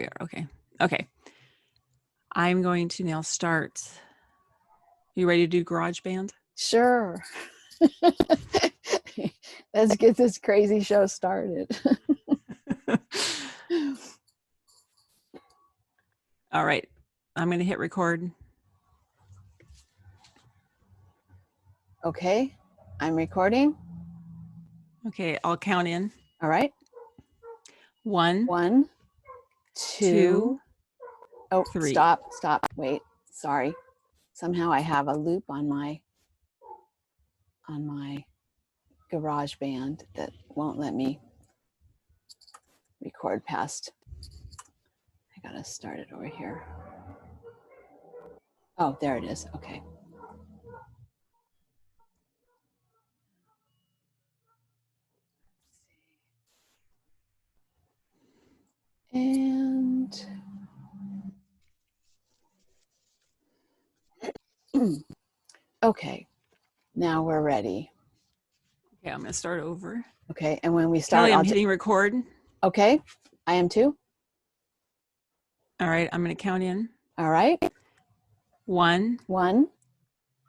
We are. Okay. Okay. I'm going to now start. You ready to do GarageBand? Sure. Let's get this crazy show started. All right. I'm going to hit record. Okay. I'm recording. Okay. I'll count in. All right. 1, 1, 2. Oh, 3. stop. Wait. Sorry. Somehow I have a loop on my GarageBand that won't let me record past. I gotta start it over here. Oh, there it is. Okay. And okay, now we're ready. Okay, I'm going to start over. Okay, and when we start, Kelly, I'm hitting record. Okay, I am too. All right, I'm going to count in. All right. 1,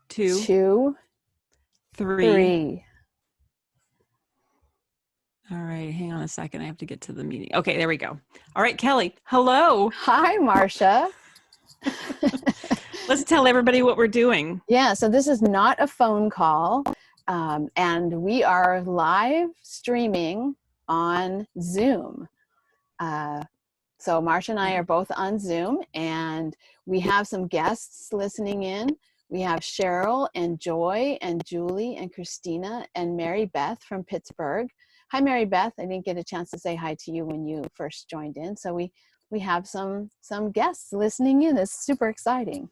2, 3. All right, hang on a second. I have to get to the meeting. Okay, there we go. All right, Kelly. Hello. Hi, Marcia. Let's tell everybody what we're doing. Yeah, so this is not a phone call, and we are live streaming on Zoom. So Marcia and I are both on Zoom, and we have some guests listening in. We have Cheryl and Joy and Julie and Christina and Mary Beth from Pittsburgh. Hi, Mary Beth. I didn't get a chance to say hi to you when you first joined in. So we have some guests listening in. It's super exciting.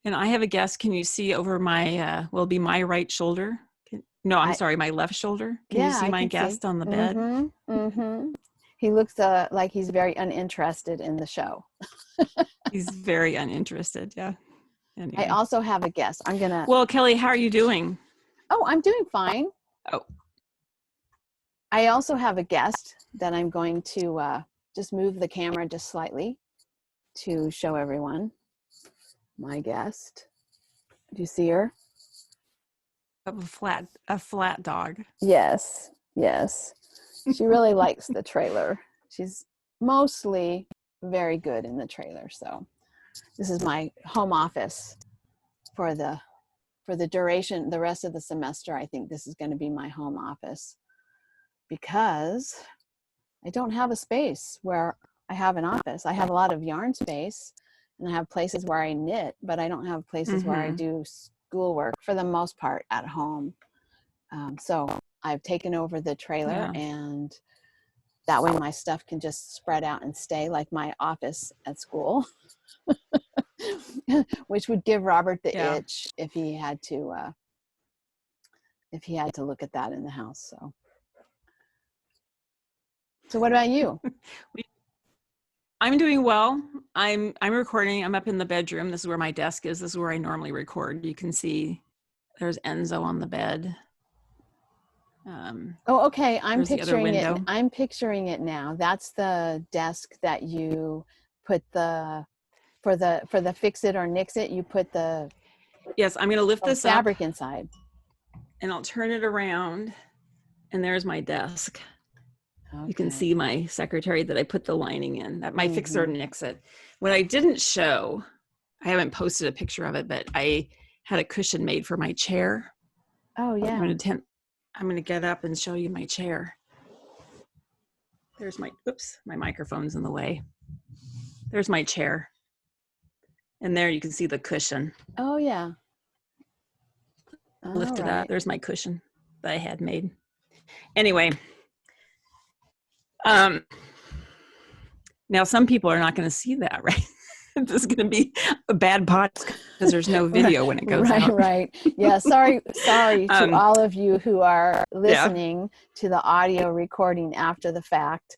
And I have a guest. Can you see over my, will be my right shoulder? No, I'm sorry, my left shoulder. Can you see my guest on the bed? He looks like he's very uninterested in the show. He's very uninterested, yeah. Anyway. I also have a guest. Well, Kelly, how are you doing? Oh, I'm doing fine. Oh. I also have a guest that I'm going to just move the camera just slightly to show everyone. My guest. Do you see her? A flat dog. Yes. She really likes the trailer. She's mostly very good in the trailer. So this is my home office for the duration, the rest of the semester. I think this is going to be my home office because I don't have a space where I have an office. I have a lot of yarn space and I have places where I knit, but I don't have places where I do schoolwork for the most part at home. So I've taken over the trailer, and that way my stuff can just spread out and stay like my office at school, which would give Robert the itch if he had to look at that in the house. So what about you? I'm doing well. I'm recording. I'm up in the bedroom. This is where my desk is. This is where I normally record. You can see there's Enzo on the bed. Okay. I'm picturing it. I'm picturing it now. That's the desk that you put for the fix it or nix it. You put the I'm going to lift this fabric up inside, and I'll turn it around, and there's my desk. Okay. You can see my secretary that I put the lining in. That my fix it or nix it. What I didn't show, I haven't posted a picture of it, but I had a cushion made for my chair. Oh yeah. I'm going to get up and show you my chair. There's my microphone's in the way. There's my chair. And there you can see the cushion. Oh yeah. Lift it up. There's my cushion that I had made. Anyway. Now some people are not going to see that, right? This is going to be a bad podcast because there's no video when it goes out. Right. Yeah. Sorry to all of you who are listening to the audio recording after the fact.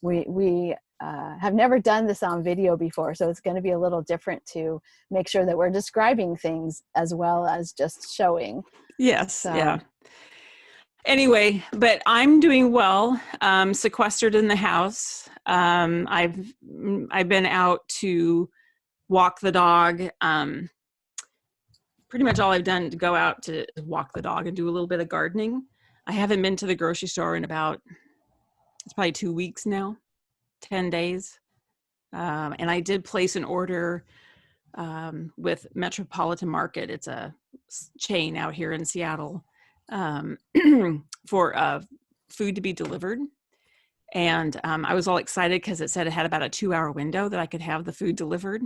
We have never done this on video before, so it's going to be a little different to make sure that we're describing things as well as just showing. Yes. Yeah. Anyway, but I'm doing well. Sequestered in the house. I've been out to walk the dog. Pretty much all I've done to go out to walk the dog and do a little bit of gardening. I haven't been to the grocery store in it's probably 2 weeks now, 10 days. And I did place an order with Metropolitan Market. It's a chain out here in Seattle for food to be delivered. And I was all excited because it said it had about a 2-hour window that I could have the food delivered.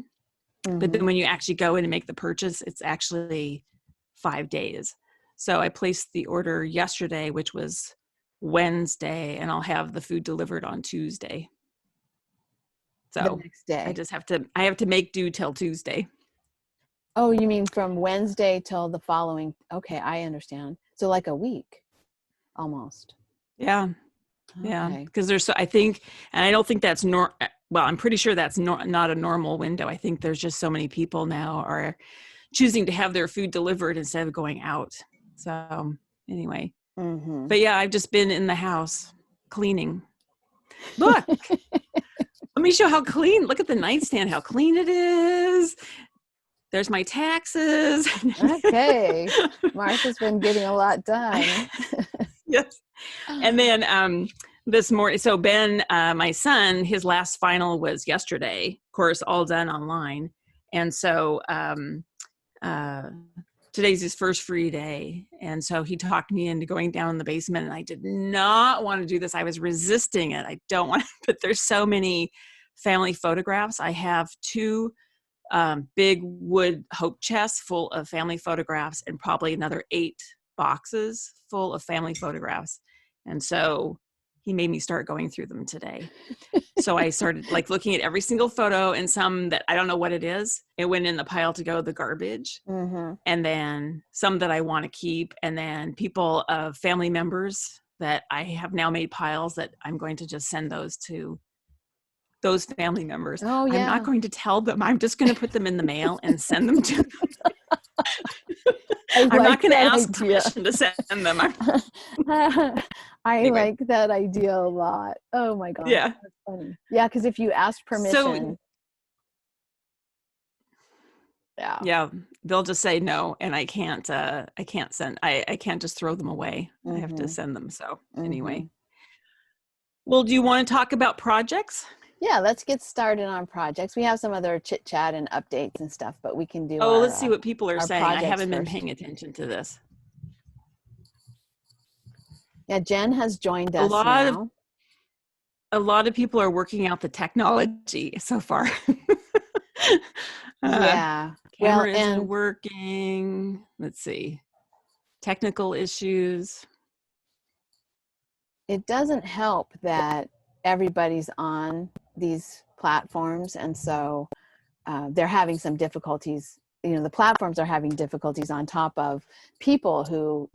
But then when you actually go in and make the purchase, it's actually 5 days. So I placed the order yesterday, which was Wednesday, and I'll have the food delivered on Tuesday. So the next day. I have to make do till Tuesday. Oh, you mean from Wednesday till the following? Okay, I understand. So like a week, almost. Yeah. Yeah, because I think, and I don't think that's well, I'm pretty sure that's not a normal window. I think there's just so many people now are choosing to have their food delivered instead of going out. So anyway, but yeah, I've just been in the house cleaning. Look, let me show how clean. Look at the nightstand, how clean it is. There's my taxes. Okay, Marcia's been getting a lot done. Yes. And then this morning, so Ben, my son, his last final was yesterday, of course, all done online. And so today's his first free day. And so he talked me into going down in the basement, and I did not want to do this. I was resisting it. I don't want to, but there's so many family photographs. I have 2 big wood hope chests full of family photographs and probably another 8 boxes full of family photographs. And so he made me start going through them today. So I started like looking at every single photo, and some that I don't know what it is. It went in the pile to go the garbage. And then some that I want to keep. And then family members that I have now made piles that I'm going to just send those to those family members. Oh, yeah. I'm not going to tell them. I'm just going to put them in the mail and send them to them. I'm not going to ask permission to send them. I like that idea a lot. Oh my God. Yeah. That's funny. Yeah. Because if you ask permission. Yeah. They'll just say no. And I can't send, I can't just throw them away. I have to send them. So anyway. Well, do you want to talk about projects? Yeah, let's get started on projects. We have some other chit chat and updates and stuff, but we can do. Let's see what people are saying. I haven't been first. paying attention to this. Yeah, Jen has joined us now. A lot of people are working out the technology so far. Yeah. Camera isn't working. Let's see. Technical issues. It doesn't help that everybody's on these platforms, and so they're having some difficulties. The platforms are having difficulties on top of people who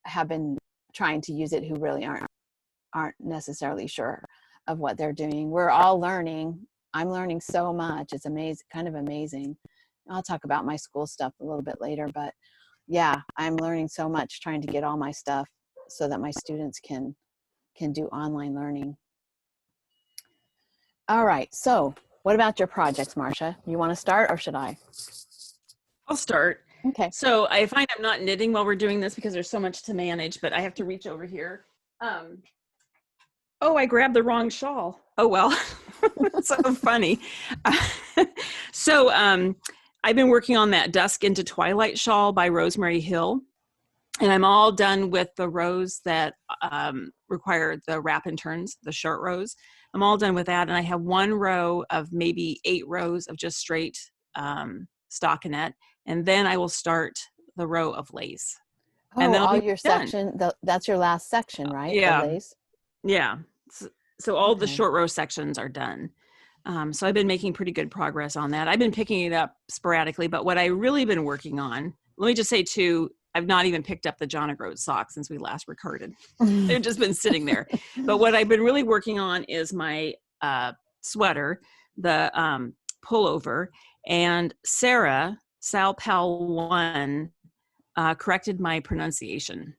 have been trying to use it, who really aren't necessarily sure of what they're doing. We're all learning. I'm learning so much. It's amazing, kind of amazing. I'll talk about my school stuff a little bit later, but yeah, I'm learning so much trying to get all my stuff so that my students can do online learning. All right. So what about your projects, Marcia? You want to start, or should I? I'll start. Okay. So I find I'm not knitting while we're doing this because there's so much to manage, but I have to reach over here. I grabbed the wrong shawl. Oh, well, that's so funny. So I've been working on that Dusk into Twilight shawl by Rosemary Hill. And I'm all done with the rows that require the wrap and turns, the short rows. I'm all done with that. And I have 1 row of maybe 8 rows of just straight stockinette. And then I will start the row of lace. Oh, and then all your section, that's your last section, right? Yeah. The lace? Yeah. So all the short row sections are done. So I've been making pretty good progress on that. I've been picking it up sporadically, but what I really been working on, let me just say too, I've not even picked up the John O'Groats socks since we last recorded. They've just been sitting there. But what I've been really working on is my sweater, the pullover, and Sarah, Sal Pal 1, corrected my pronunciation.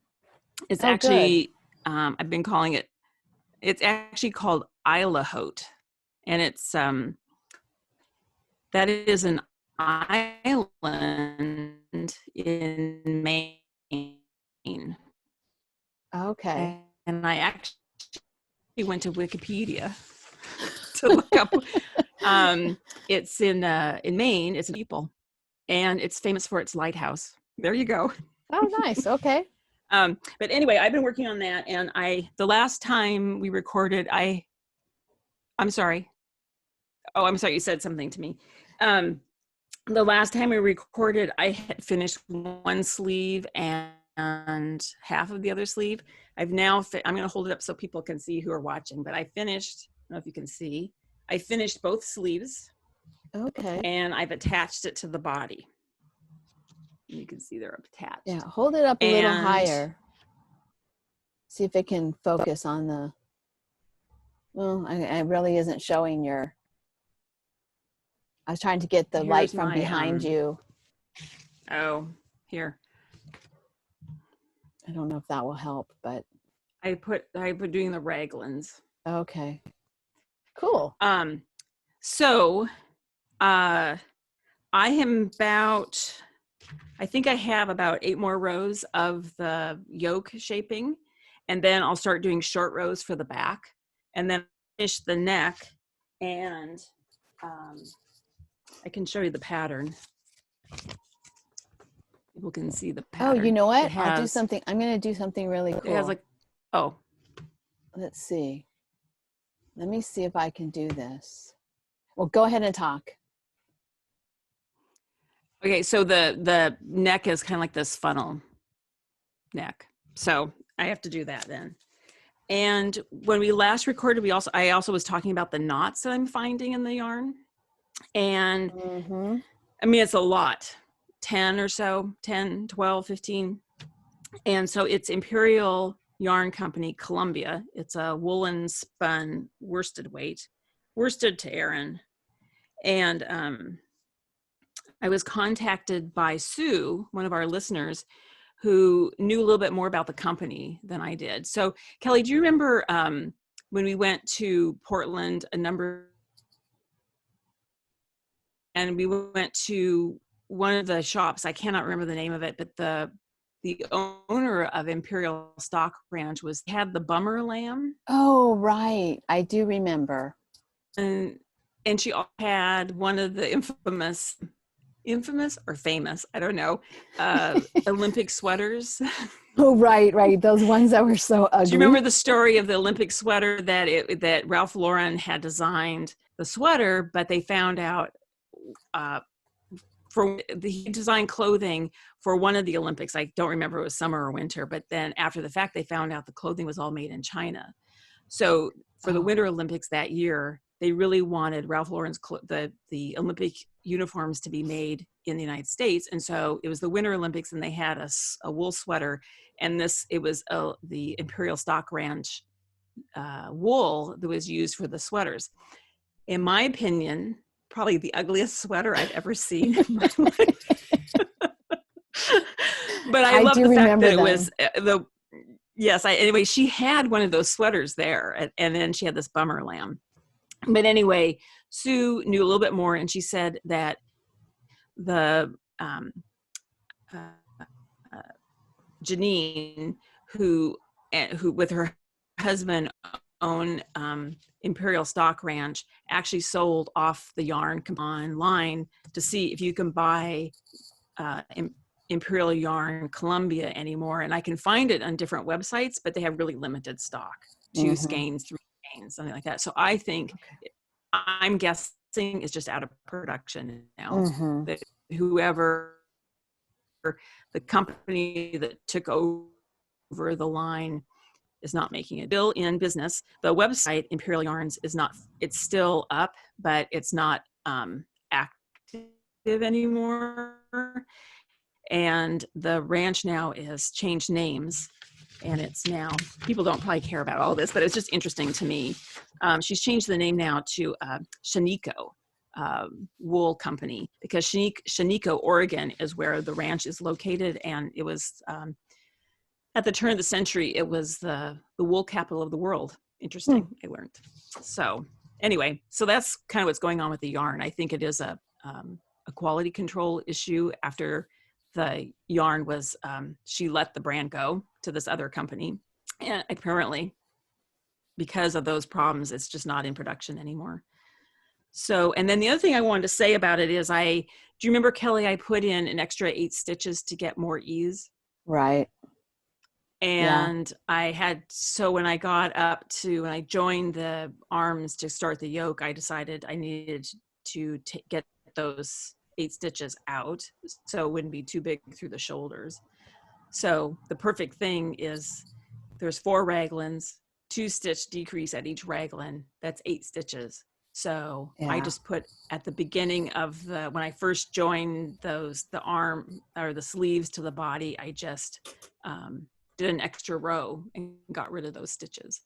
It's Oh, good. actually, I've been calling it, it's actually called Isla Haute. And it's, that is an island in Maine. Okay. And I actually went to Wikipedia to look up. It's in Maine. It's in people, and it's famous for its lighthouse. There you go. Oh, nice. Okay. But anyway, I've been working on that, and the last time we recorded, I'm sorry. Oh, I'm sorry. You said something to me. The last time we recorded, I had finished one sleeve and half of the other sleeve. I've now, I'm going to hold it up so people can see who are watching, but I finished, I don't know if you can see, I finished both sleeves. Okay. And I've attached it to the body. You can see they're attached. Yeah, hold it up a little higher. See if it can focus on the, well, it really isn't showing your, I was trying to get the light from behind you. Oh, here. I don't know if that will help, but. I put doing the raglans. Okay. Cool. So, I am about, I think I have about 8 more rows of the yoke shaping, and then I'll start doing short rows for the back, and then finish the neck, and I can show you the pattern. People can see the pattern. Oh, you know what? I'll do something. I'm going to do something really cool. It has like, oh. Let's see. Let me see if I can do this. Well, go ahead and talk. Okay, so the neck is kind of like this funnel neck. So I have to do that then. And when we last recorded, I also was talking about the knots that I'm finding in the yarn. And I mean, it's a lot, 10 or so, 10, 12, 15. And so it's Imperial Yarn Company, Columbia. It's a woolen spun worsted weight, worsted to Aran. And I was contacted by Sue, one of our listeners, who knew a little bit more about the company than I did. So Kelly, do you remember when we went to Portland and we went to one of the shops, I cannot remember the name of it, but the owner of Imperial Stock Ranch had the bummer lamb. Oh, right. I do remember. And she had one of the infamous or famous, I don't know, Olympic sweaters. Oh, right. Those ones that were so ugly. Do you remember the story of the Olympic sweater that Ralph Lauren had designed the sweater, but they found out he designed clothing for one of the Olympics. I don't remember if it was summer or winter, but then after the fact, they found out the clothing was all made in China. So for the Winter Olympics that year, they really wanted Ralph Lauren's the Olympic uniforms to be made in the United States. And so it was the Winter Olympics, and they had a wool sweater, and it was the Imperial Stock Ranch wool that was used for the sweaters. In my opinion, probably the ugliest sweater I've ever seen in my life. But I love the fact that it was anyway, she had one of those sweaters there, and then she had this bummer lamb. But anyway, Sue knew a little bit more, and she said that the Janine, who with her husband own Imperial Stock Ranch, actually sold off the yarn online to see if you can buy Imperial Yarn Columbia anymore. And I can find it on different websites, but they have really limited stock, 2 skeins, 3 skeins, something like that. So I think, I'm guessing it's just out of production now. That whoever, the company that took over the line, is not making it. Still in business. The website Imperial Yarns it's still up, but it's not active anymore. And the ranch now is changed names, and it's now, people don't probably care about all this, but it's just interesting to me. She's changed the name now to Shaniko Wool Company, because Shaniko, Oregon is where the ranch is located, and it was at the turn of the century, it was the wool capital of the world. Interesting, I learned. So anyway, so that's kind of what's going on with the yarn. I think it is a quality control issue after the yarn was, she let the brand go to this other company. And apparently, because of those problems, it's just not in production anymore. So, and then the other thing I wanted to say about it is do you remember, Kelly, I put in an extra 8 stitches to get more ease? Right. And so when I when I joined the arms to start the yoke, I decided I needed to get those 8 stitches out so it wouldn't be too big through the shoulders. So the perfect thing is there's 4 raglans, 2 stitch decrease at each raglan. That's 8 stitches. So I just put at the beginning of when I first joined the arm or the sleeves to the body, I just did an extra row and got rid of those stitches.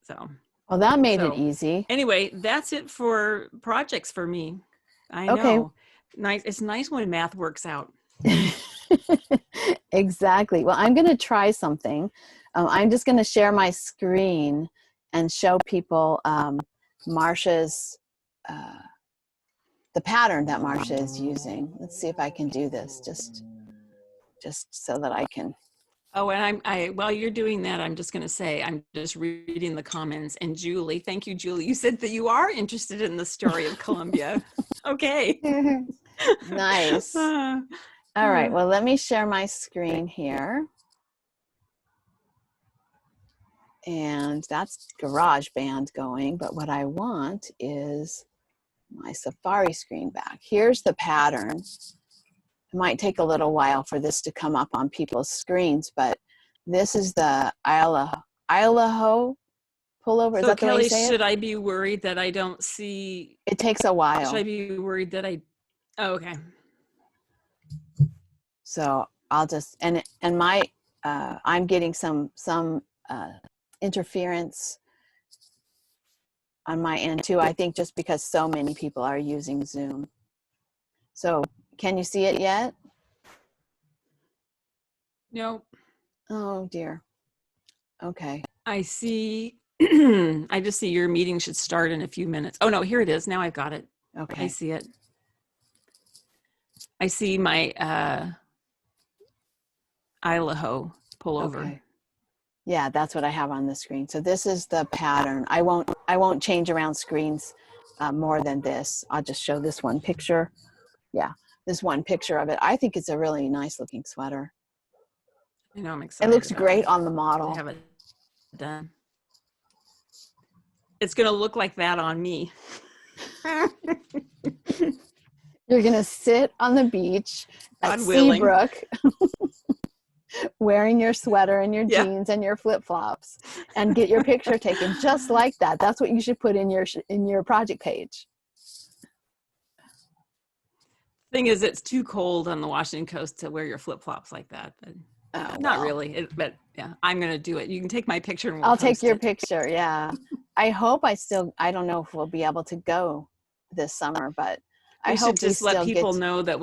So. Well, that made it easy. Anyway, that's it for projects for me. I know. Nice. It's nice when math works out. Exactly. Well, I'm going to try something. I'm just going to share my screen and show people Marsha's, the pattern that Marsha is using. Let's see if I can do this just so that I can. Oh, and while you're doing that, I'm just going to say, I'm just reading the comments. And Julie, thank you, Julie. You said that you are interested in the story of Columbia. Okay. Nice. All right. Well, let me share my screen here. And that's GarageBand going. But what I want is my Safari screen back. Here's the pattern. It might take a little while for this to come up on people's screens, but this is the Idaho pullover. Is that the way you say it? Should I be worried that I don't see? It takes a while. Should I be worried that oh, okay. So I'll just, and my, I'm getting some interference on my end too, I think just because so many people are using Zoom. So can you see it yet? No. Oh dear. Okay. I see. I just see your meeting should start in a few minutes. Oh no, here it is. Now I've got it. Okay. I see it. I see my Idaho pullover. Okay. Yeah, that's what I have on the screen. So this is the pattern. I won't change around screens more than this. I'll just show this one picture. Yeah, this one picture of it. I think it's a really nice looking sweater. I know, I'm excited. It looks great on the model. I have it done. It's going to look like that on me. You're going to sit on the beach at God willing. Seabrook wearing your sweater and your jeans and your flip-flops and get your picture taken just like that. That's what you should put in your project page. Thing is, it's too cold on the Washington coast to wear your flip-flops like that. But not really. But yeah, I'm going to do it. You can take my picture and I'll take your picture. Yeah. I hope I don't know if we'll be able to go this summer, but I hope should just let people know that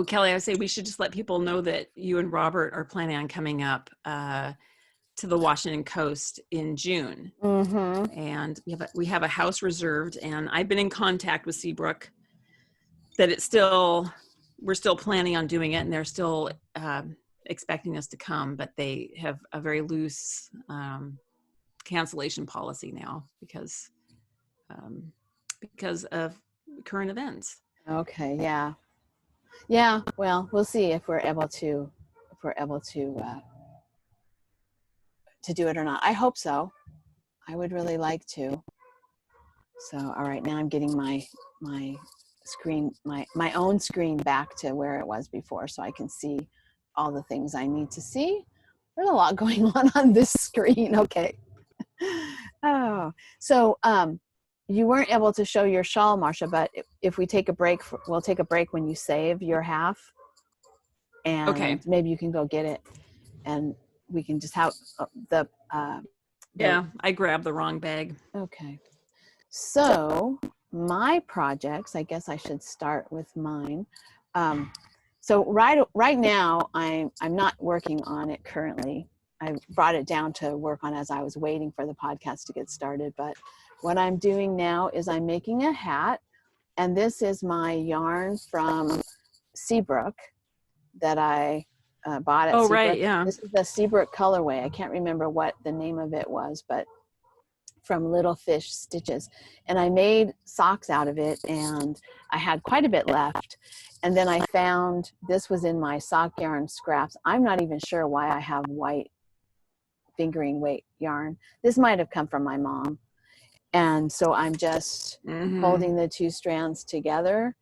Kelly, I would say we should just let people know that you and Robert are planning on coming up to the Washington coast in June. Mm-hmm. And we have a house reserved, and I've been in contact with Seabrook that we're still planning on doing it, and they're still expecting us to come, but they have a very loose cancellation policy now because of current events. Okay. Yeah. Yeah. Well, we'll see if we're able to do it or not. I hope so. I would really like to. So, all right, now I'm getting my screen, my own screen back to where it was before, so I can see all the things I need to see. There's a lot going on this screen. Okay. Oh, so you weren't able to show your shawl, Marsha, but if we take a break, we'll take a break when you save your half, and maybe you can go get it, and we can just have I grabbed the wrong bag. Okay. So my projects, I guess I should start with mine. So right now I'm not working on it currently. I brought it down to work on as I was waiting for the podcast to get started. But what I'm doing now is I'm making a hat, and this is my yarn from Seabrook that I bought at Oh, Seabrook. right. Yeah. This is the Seabrook colorway. I can't remember what the name of it was, but from Little Fish Stitches. And I made socks out of it, and I had quite a bit left. And then I found this was in my sock yarn scraps. I'm not even sure why I have white fingering weight yarn. This might have come from my mom. And so I'm just holding the two strands together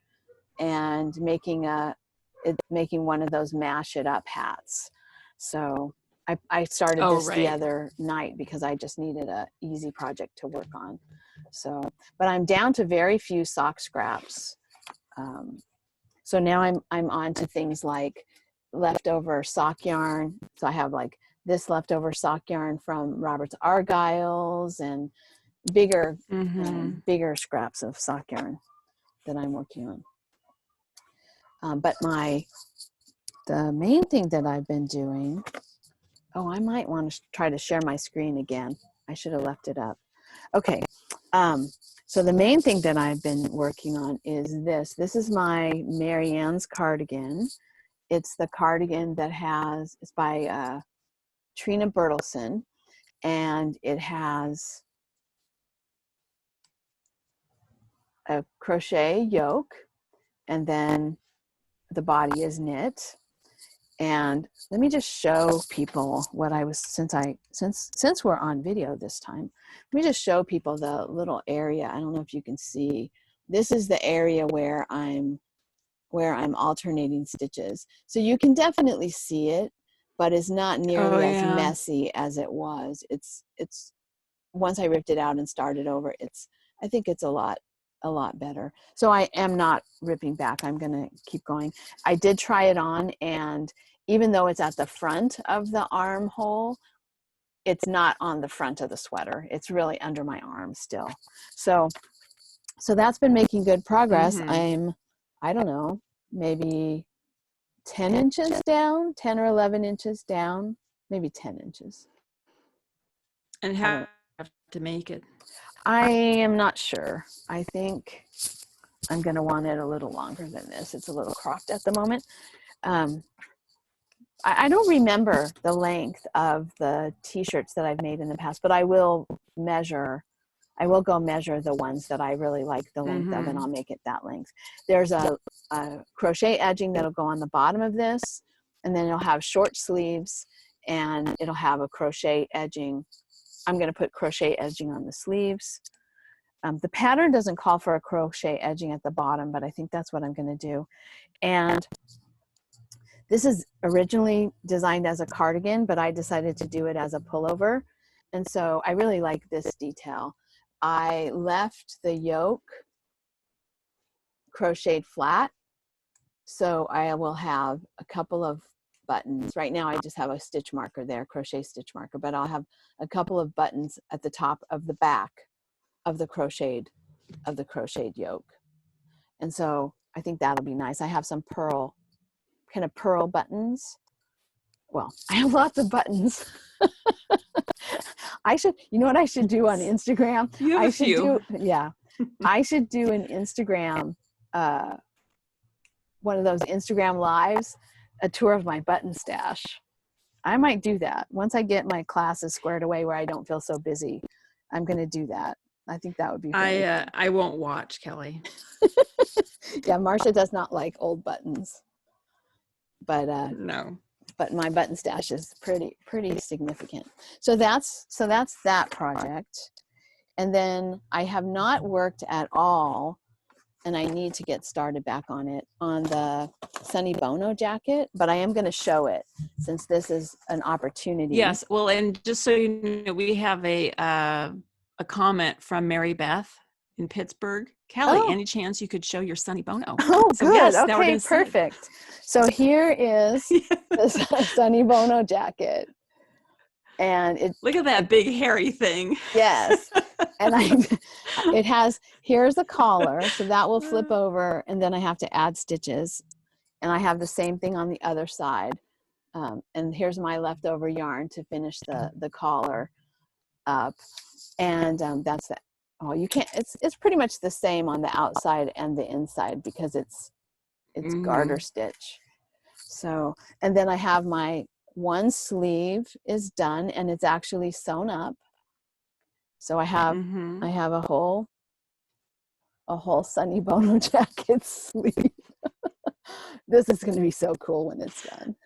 and making one of those mash it up hats. So I started this the other night because I just needed a easy project to work on. So, but I'm down to very few sock scraps. So now I'm on to things like leftover sock yarn. So I have like this leftover sock yarn from Roberts Argyle's and bigger scraps of sock yarn that I'm working on. But the main thing that I've been doing, I might want to try to share my screen again. I should have left it up. Okay. So the main thing that I've been working on is this. This is my Marianne's cardigan. It's the cardigan that it's by Trina Bertelsen, and it has a crochet yoke, and then the body is knit. And let me just show people what I was, since we're on video this time, let me just show people the little area. I don't know if you can see. This is the area where I'm alternating stitches. So you can definitely see it, but it's not nearly as messy as it was. It's once I ripped it out and started over, I think it's a lot better. So I am not ripping back. I'm going to keep going. I did try it on, and even though it's at the front of the armhole, it's not on the front of the sweater. It's really under my arm still. So that's been making good progress. I don't know, maybe 10 inches down, 10 or 11 inches down, maybe 10 inches. And how do you have to make it? I am not sure. I think I'm going to want it a little longer than this. It's a little cropped at the moment. I don't remember the length of the t-shirts that I've made in the past, but I will go measure the ones that I really like the length of, and I'll make it that length. There's a crochet edging that'll go on the bottom of this, and then it'll have short sleeves, and it'll have a crochet edging. I'm going to put crochet edging on the sleeves. The pattern doesn't call for a crochet edging at the bottom, but I think that's what I'm going to do. And this is originally designed as a cardigan, but I decided to do it as a pullover. And so I really like this detail. I left the yoke crocheted flat, so I will have a couple of buttons. Right now I just have a stitch marker there, crochet stitch marker, but I'll have a couple of buttons at the top of the back of the crocheted yoke. And so I think that'll be nice. I have some pearl buttons. Well, I have lots of buttons. You know what I should do on Instagram? You have a few. I should do an Instagram, one of those Instagram lives, a tour of my button stash. I might do that. Once I get my classes squared away where I don't feel so busy, I'm going to do that. I think that would be really fun. I won't watch, Kelly. Yeah, Marcia does not like old buttons. But no. But my button stash is pretty significant. So that's that project. And then I have not worked at all, and I need to get started back on it, on the Sunny Bono jacket, but I am going to show it since this is an opportunity. Yes. Well, and just so you know, we have a comment from Mary Beth in Pittsburgh. Kelly, any chance you could show your Sunny Bono? Oh, so good. yes, okay, perfect. So here is the Sunny Bono jacket. And look at that big hairy thing. Yes. And here's the collar, so that will flip over, and then I have to add stitches. and I have the same thing on the other side. And here's my leftover yarn to finish the collar up. And that's that. Oh, you can't, it's pretty much the same on the outside and the inside because it's garter stitch. So, and then I have my one sleeve is done and it's actually sewn up. So I have a whole Sunny Bono jacket sleeve. This is going to be so cool when it's done.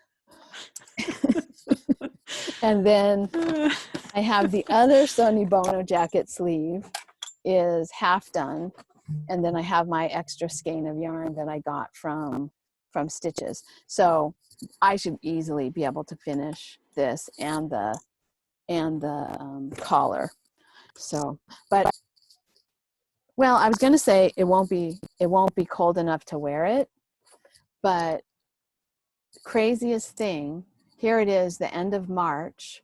And then I have the other Sunny Bono jacket sleeve is half done. And then I have my extra skein of yarn that I got from Stitches. So I should easily be able to finish this and the collar. So, but well, I was going to say it won't be cold enough to wear it, but craziest thing, here it is, the end of March.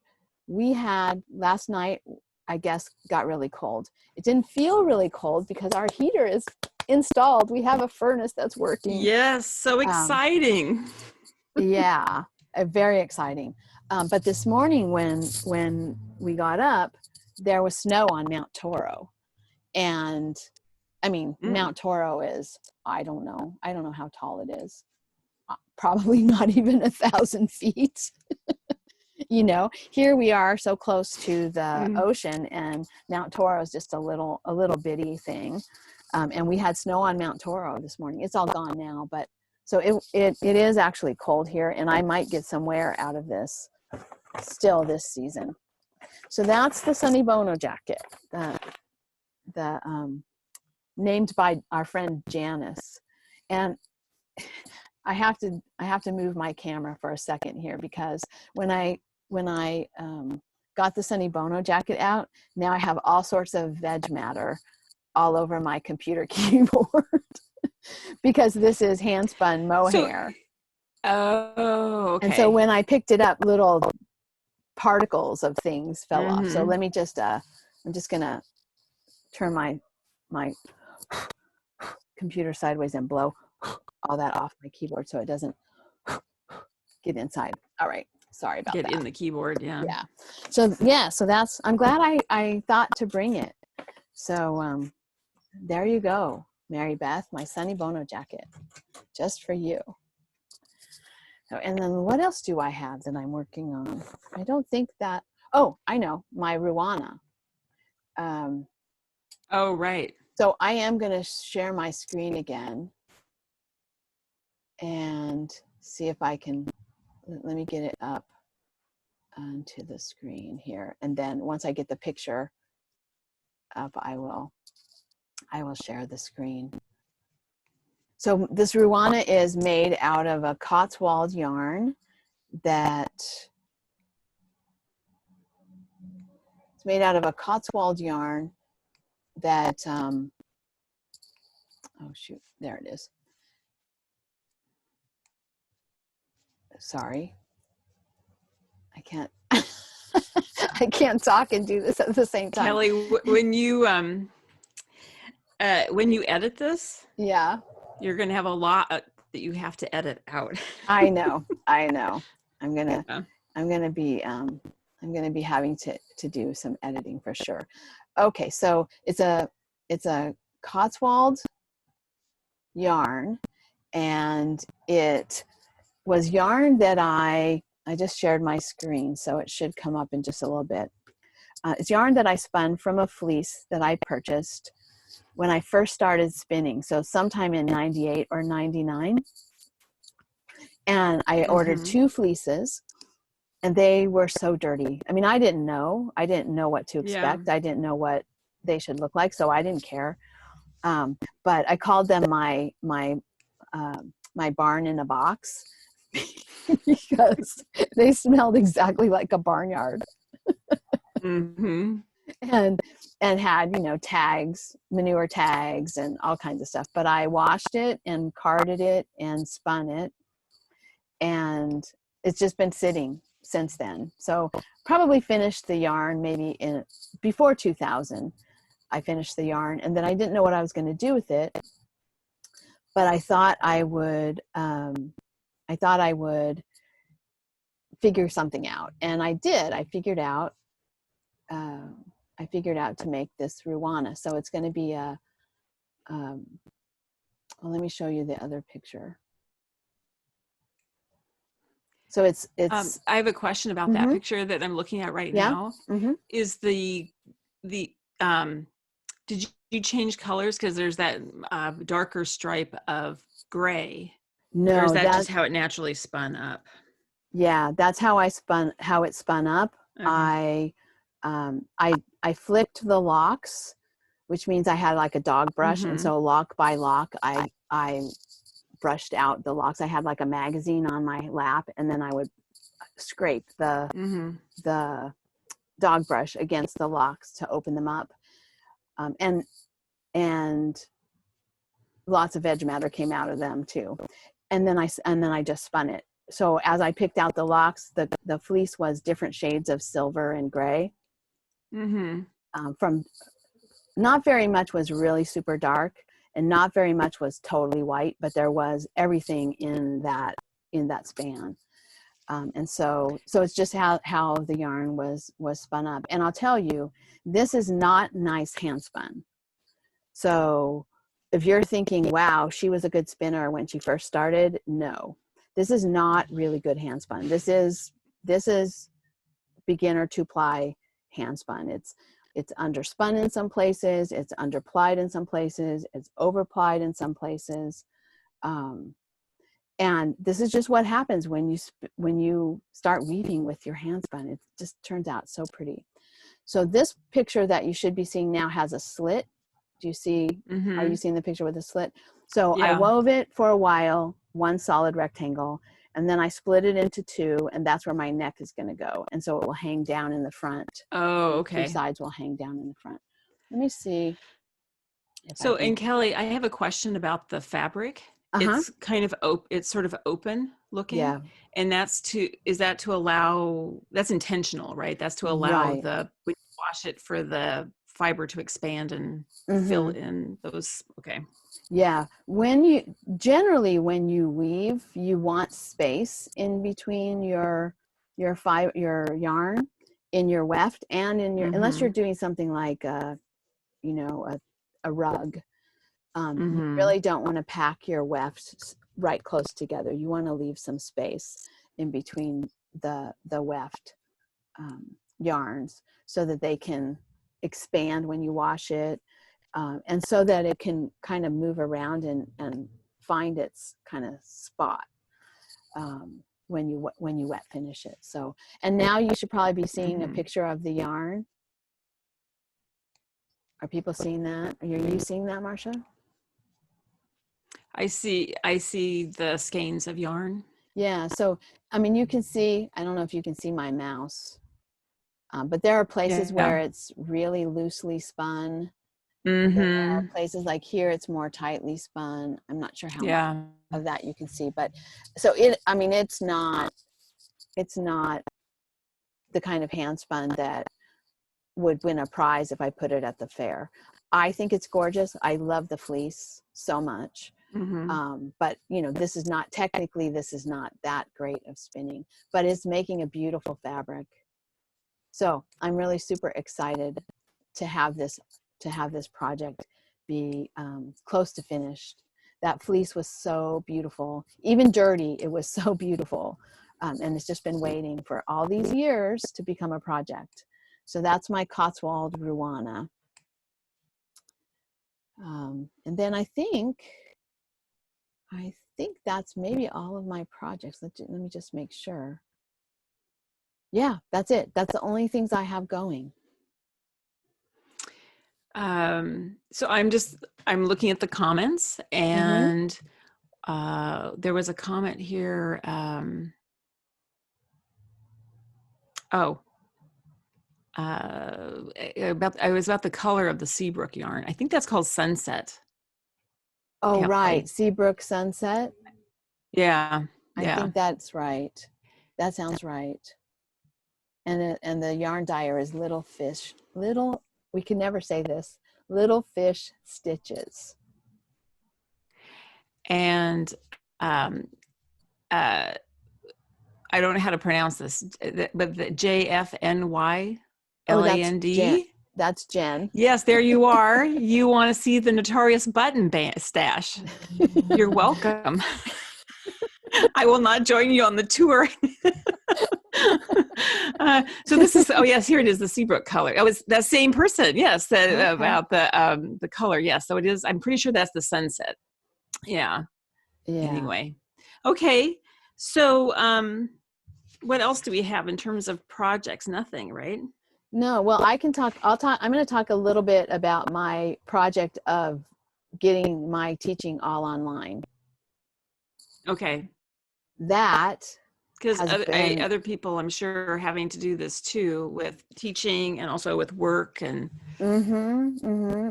We had last night, I guess, got really cold. It didn't feel really cold because our heater is installed. We have a furnace that's working. Yes, so exciting. Yeah, very exciting. But this morning when we got up, there was snow on Mount Toro. And I mean, Mount Toro is, I don't know how tall it is. Probably not even 1,000 feet. You know, here we are so close to the ocean, and Mount Toro is just a little bitty thing. And we had snow on Mount Toro this morning. It's all gone now, but so it is actually cold here, and I might get some wear out of this still this season. So that's the Sunny Bono jacket, the named by our friend Janice. And I have to move my camera for a second here because when I got the Sunny Bono jacket out, now I have all sorts of veg matter all over my computer keyboard because this is hand spun mohair. Oh, okay. And so when I picked it up, little particles of things fell off. So let me just I'm just gonna turn my computer sideways and blow all that off my keyboard so it doesn't get inside. All right. Sorry about that. Get in the keyboard, yeah. Yeah. So that's, I'm glad I thought to bring it. So there you go, Mary Beth, my Sunny Bono jacket, just for you. So, and then what else do I have that I'm working on? I don't think that, oh, I know, my Ruana. Oh, right. So I am going to share my screen again and see if I can, let me get it up onto the screen here. And then once I get the picture up, I will share the screen. So this Ruana is made out of a Cotswold yarn it's made out of a Cotswold yarn that, oh shoot, there it is. Sorry. I can't, I can't talk and do this at the same time. Kelly, when you edit this, yeah, you're going to have a lot that you have to edit out. I know. I'm gonna be having to do some editing for sure. Okay, so it's a Cotswold yarn, and it was yarn that I just shared my screen, so it should come up in just a little bit. It's yarn that I spun from a fleece that I purchased when I first started spinning, so sometime in 98 or 99. And I ordered 2 fleeces, and they were so dirty. I mean, I didn't know what to expect. Yeah. I didn't know what they should look like, so I didn't care. But I called them my barn in a box because they smelled exactly like a barnyard. And had, tags, manure tags, and all kinds of stuff. But I washed it and carded it and spun it, and it's just been sitting since then. So probably finished the yarn maybe before 2000. I finished the yarn, and then I didn't know what I was going to do with it. but I thought I would figure something out, and I did. I figured out to make this Ruana. So it's going to be a. Well, let me show you the other picture. So it's. I have a question about that picture that I'm looking at right now. Is the did you change colors because there's that darker stripe of gray? No, or is that just how it naturally spun up? Yeah, that's how it spun up. Okay. I flicked the locks, which means I had like a dog brush, and so lock by lock, I brushed out the locks. I had like a magazine on my lap, and then I would scrape the dog brush against the locks to open them up, and lots of veg matter came out of them too. And then I just spun it. So as I picked out the locks, the fleece was different shades of silver and gray. From not very much was really super dark, and not very much was totally white, but there was everything in that span. And so it's just how the yarn was spun up. And I'll tell you, this is not nice hand spun. So if you're thinking, wow, she was a good spinner when she first started, no, this is not really good hand spun. This is beginner 2-ply hand spun. It's underspun in some places, it's underplied in some places, it's overplied in some places. And this is just what happens when you start weaving with your hand spun. It just turns out so pretty. So this picture that you should be seeing now has a slit. Do you see? Are you seeing the picture with the slit? So yeah. I wove it for a while, one solid rectangle, and then I split it into two, and that's where my neck is going to go. And so it will hang down in the front. Oh, okay. Two sides will hang down in the front. Let me see. So, and Kelly, I have a question about the fabric. It's kind of it's sort of open looking. Yeah. And that's intentional, right? That's to allow when you wash it for the fiber to expand and fill in those. Okay. Yeah. When you weave, you want space in between your yarn in your weft and in your, unless you're doing something like a rug. You really don't want to pack your wefts right close together. You want to leave some space in between the weft yarns so that they can expand when you wash it, and so that it can kind of move around and find its kind of spot when you wet finish it. So, and now you should probably be seeing a picture of the yarn. Are people seeing that? Are you seeing that, Marcia? I see the skeins of yarn. Yeah, so I mean, you can see, I don't know if you can see my mouse, but there are places where it's really loosely spun. And then there are places like here it's more tightly spun. I'm not sure how much of that you can see, but so it's not the kind of hand spun that would win a prize if I put it at the fair. I think it's gorgeous. I love the fleece so much. But this is not that great of spinning, but it's making a beautiful fabric. So I'm really super excited to have this project be close to finished. That fleece was so beautiful, even dirty, it was so beautiful. And it's just been waiting for all these years to become a project. So that's my Cotswold Ruana. And then I think that's maybe all of my projects. Let me just make sure. Yeah, that's it. That's the only things I have going. So I'm looking at the comments, and there was a comment here. It was about the color of the Seabrook yarn. I think that's called Sunset. Oh, Kelly. Right. Seabrook Sunset. Yeah. I think that's right. That sounds right. And the yarn dyer is Little Fish. We can never say this. Little Fish Stitches. and uh, I don't know how to pronounce this, but the JFNY Oh, that's LAND. Jen. That's Jen. Yes, there you are. You want to see the Notorious Button stash. You're welcome. I will not join you on the tour. So this is, oh yes, here it is, the Seabrook color. Oh, it's that same person. Yes, that, Okay. about the color. Yes, so it is. I'm pretty sure that's the sunset. Yeah. Yeah. Anyway, okay. So what else do we have in terms of projects? Nothing, right? No, well, I can talk. I'm going to talk a little bit about my project of getting my teaching all online. Okay. That Because has been, other people, I'm sure, are having to do this too with teaching and also with work and.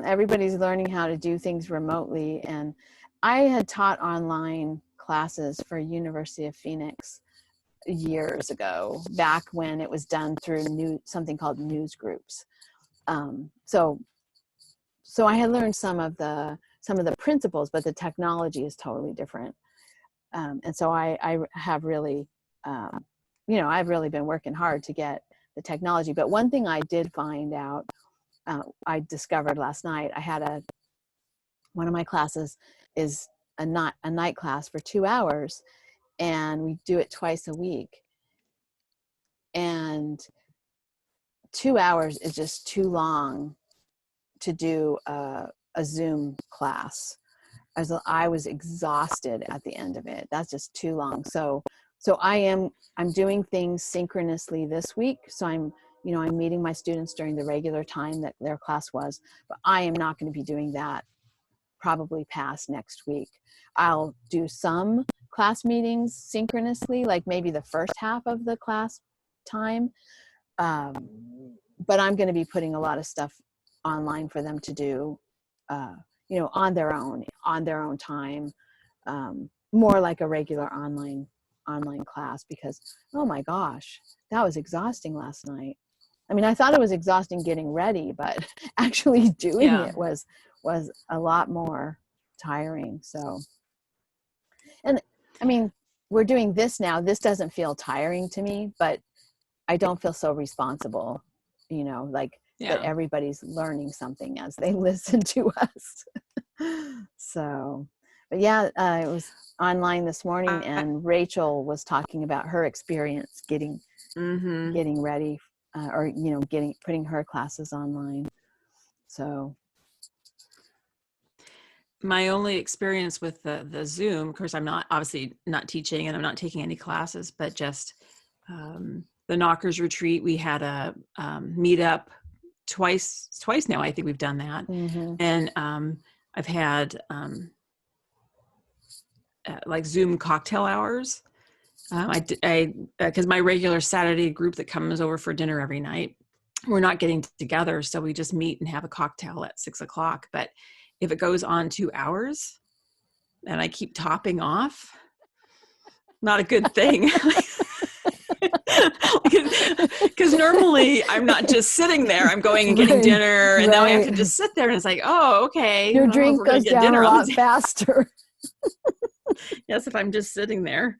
everybody's learning how to do things remotely. And I had taught online classes for University of Phoenix years ago, back when it was done through something called news groups. So I had learned some of the principles, but the technology is totally different. And so I have really, I've really been working hard to get the technology. But one thing I did find out, I discovered last night, one of my classes is a night class for 2 hours, and we do it twice a week. And 2 hours is just too long to do a Zoom class. I was exhausted at the end of it. That's just too long. So I'm doing things synchronously this week. So I'm meeting my students during the regular time that their class was, but I am not going to be doing that probably past next week. I'll do some class meetings synchronously, like maybe the first half of the class time. But I'm going to be putting a lot of stuff online for them to do, on their own time, more like a regular online class, because, oh my gosh, that was exhausting last night. I mean, I thought it was exhausting getting ready, but actually doing it was a lot more tiring. So, and I mean, we're doing this now. This doesn't feel tiring to me, but I don't feel so responsible, that everybody's learning something as they listen to us. So, but yeah, it was online this morning, and Rachel was talking about her experience getting ready, or putting her classes online. So my only experience with the Zoom, of course, I'm obviously not teaching and I'm not taking any classes, but just the Knockers retreat, we had a meetup twice now. I think we've done that. And I've had like Zoom cocktail hours. Because my regular Saturday group that comes over for dinner every night, we're not getting together. So we just meet and have a cocktail at 6:00. But if it goes on 2 hours and I keep topping off, not a good thing. Because normally I'm not just sitting there, I'm going and getting dinner, and now I have to just sit there, and it's like, oh, okay. Your drink goes down a lot faster. Yes, if I'm just sitting there.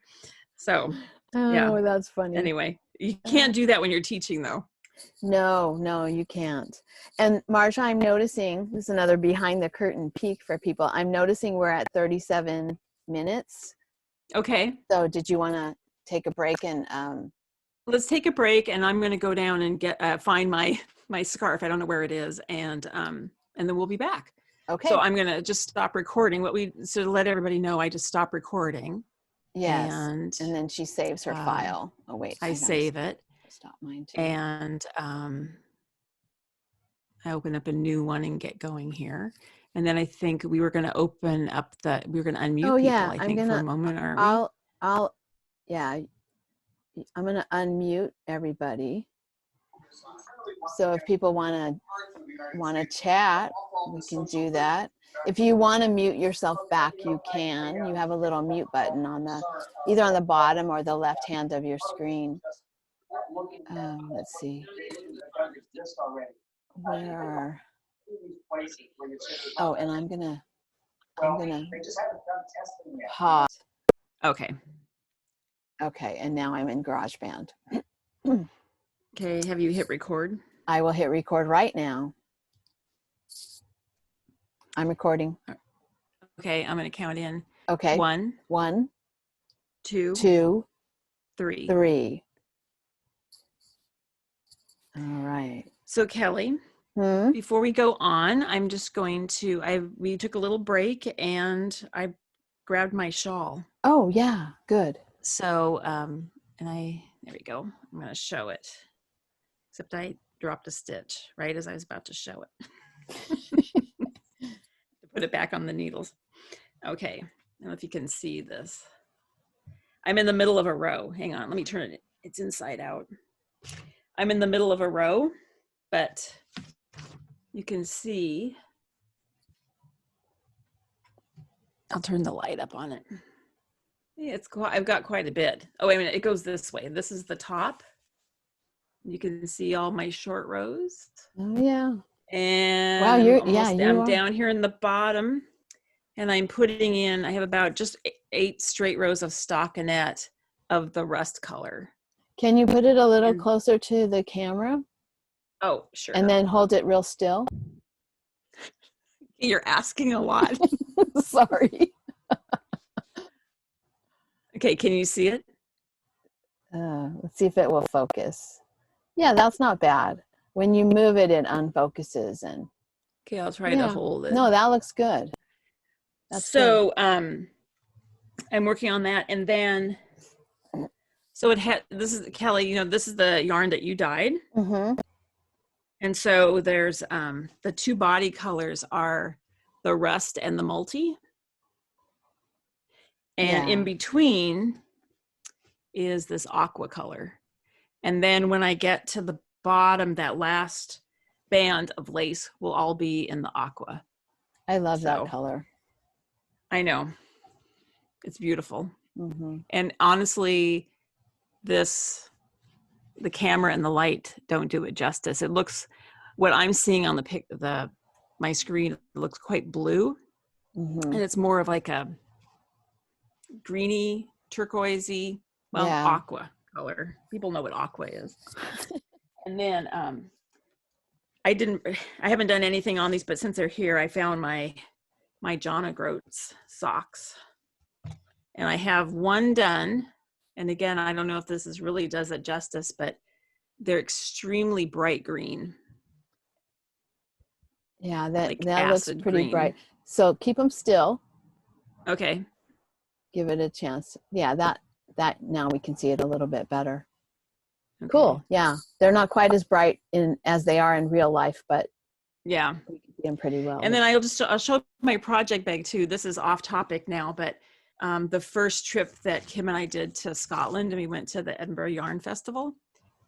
So, yeah. That's funny. Anyway, you can't do that when you're teaching, though. No, you can't. And Marsha, I'm noticing, this is another behind the curtain peek for people. I'm noticing we're at 37 minutes. Okay. So did you want to take a break and let's take a break, and I'm going to go down and get find my scarf. I don't know where it is, and then we'll be back. Okay. So I'm going to just stop recording. So to let everybody know, I just stopped recording. Yes. And then she saves her file. Oh wait. I save it. Stop mine too. And I open up a new one and get going here. And then I think we were going to open up we were going to unmute people, I think, for a moment, aren't we? I'm going to unmute everybody. So if people want to chat, we can do that. If you want to mute yourself back, you can. You have a little mute button either on the bottom or the left hand of your screen. Let's see. And I'm going to I'm gonna pause. Okay. Okay, and now I'm in GarageBand. Okay, have you hit record? I will hit record right now. I'm recording. Okay, I'm going to count in. Okay. 1, 1, 2, 2, 3. 3. All right. So Kelly, before we go on, I'm just going to, we took a little break and I grabbed my shawl. Oh, yeah, good. So, there we go. I'm going to show it. Except I dropped a stitch right as I was about to show it. To put it back on the needles. Okay, I don't know if you can see this. I'm in the middle of a row. Hang on, let me turn it. It's inside out. I'm in the middle of a row, but you can see. I'll turn the light up on it. Yeah, I've got quite a bit. Oh, wait a minute, it goes this way. This is the top. You can see all my short rows. Oh, yeah. And wow, I'm down here in the bottom. And I'm putting in, I have about just 8 straight rows of stockinette of the rust color. Can you put it a little closer to the camera? Oh, sure. And then hold it real still? You're asking a lot. Sorry. Okay, can you see it? Let's see if it will focus. Yeah, that's not bad. When you move it, it unfocuses. And okay, I'll try to hold it. No, that looks good. That's so good. I'm working on that, and then so this is Kelly. This is the yarn that you dyed, and so there's the 2 body colors are the rust and the multi, and in between is this aqua color, and then when I get to the bottom, that last band of lace will all be in the aqua. I love that color. I know. It's beautiful. And honestly, the camera and the light don't do it justice. It looks, what I'm seeing on my screen, it looks quite blue. And it's more of like a greeny, turquoisey, aqua color. People know what aqua is. And then I haven't done anything on these, but since they're here, I found my Jonna Groats socks. And I have one done. And again, I don't know if this really does it justice, but they're extremely bright green. Yeah, that looks pretty green. Bright. So keep them still. Okay. Give it a chance. Yeah, that now we can see it a little bit better. Okay. Cool. Yeah, they're not quite as bright as they are in real life, but yeah, we can see them pretty well. And then I'll show my project bag too. This is off topic now, but the first trip that Kim and I did to Scotland, and we went to the Edinburgh Yarn Festival,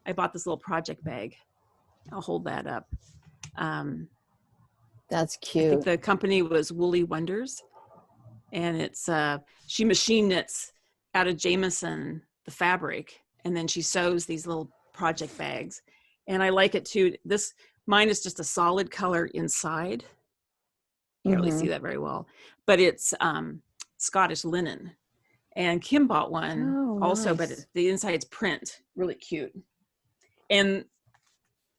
I bought this little project bag. I'll hold that up. That's cute. I think the company was Woolly Wonders, and it's she machine knits out of Jameson the fabric, and then she sews these little project bags. And I like it too. Mine is just a solid color inside. Can't really see that very well, but it's Scottish linen. And Kim bought one also, nice. But the inside's print, really cute. And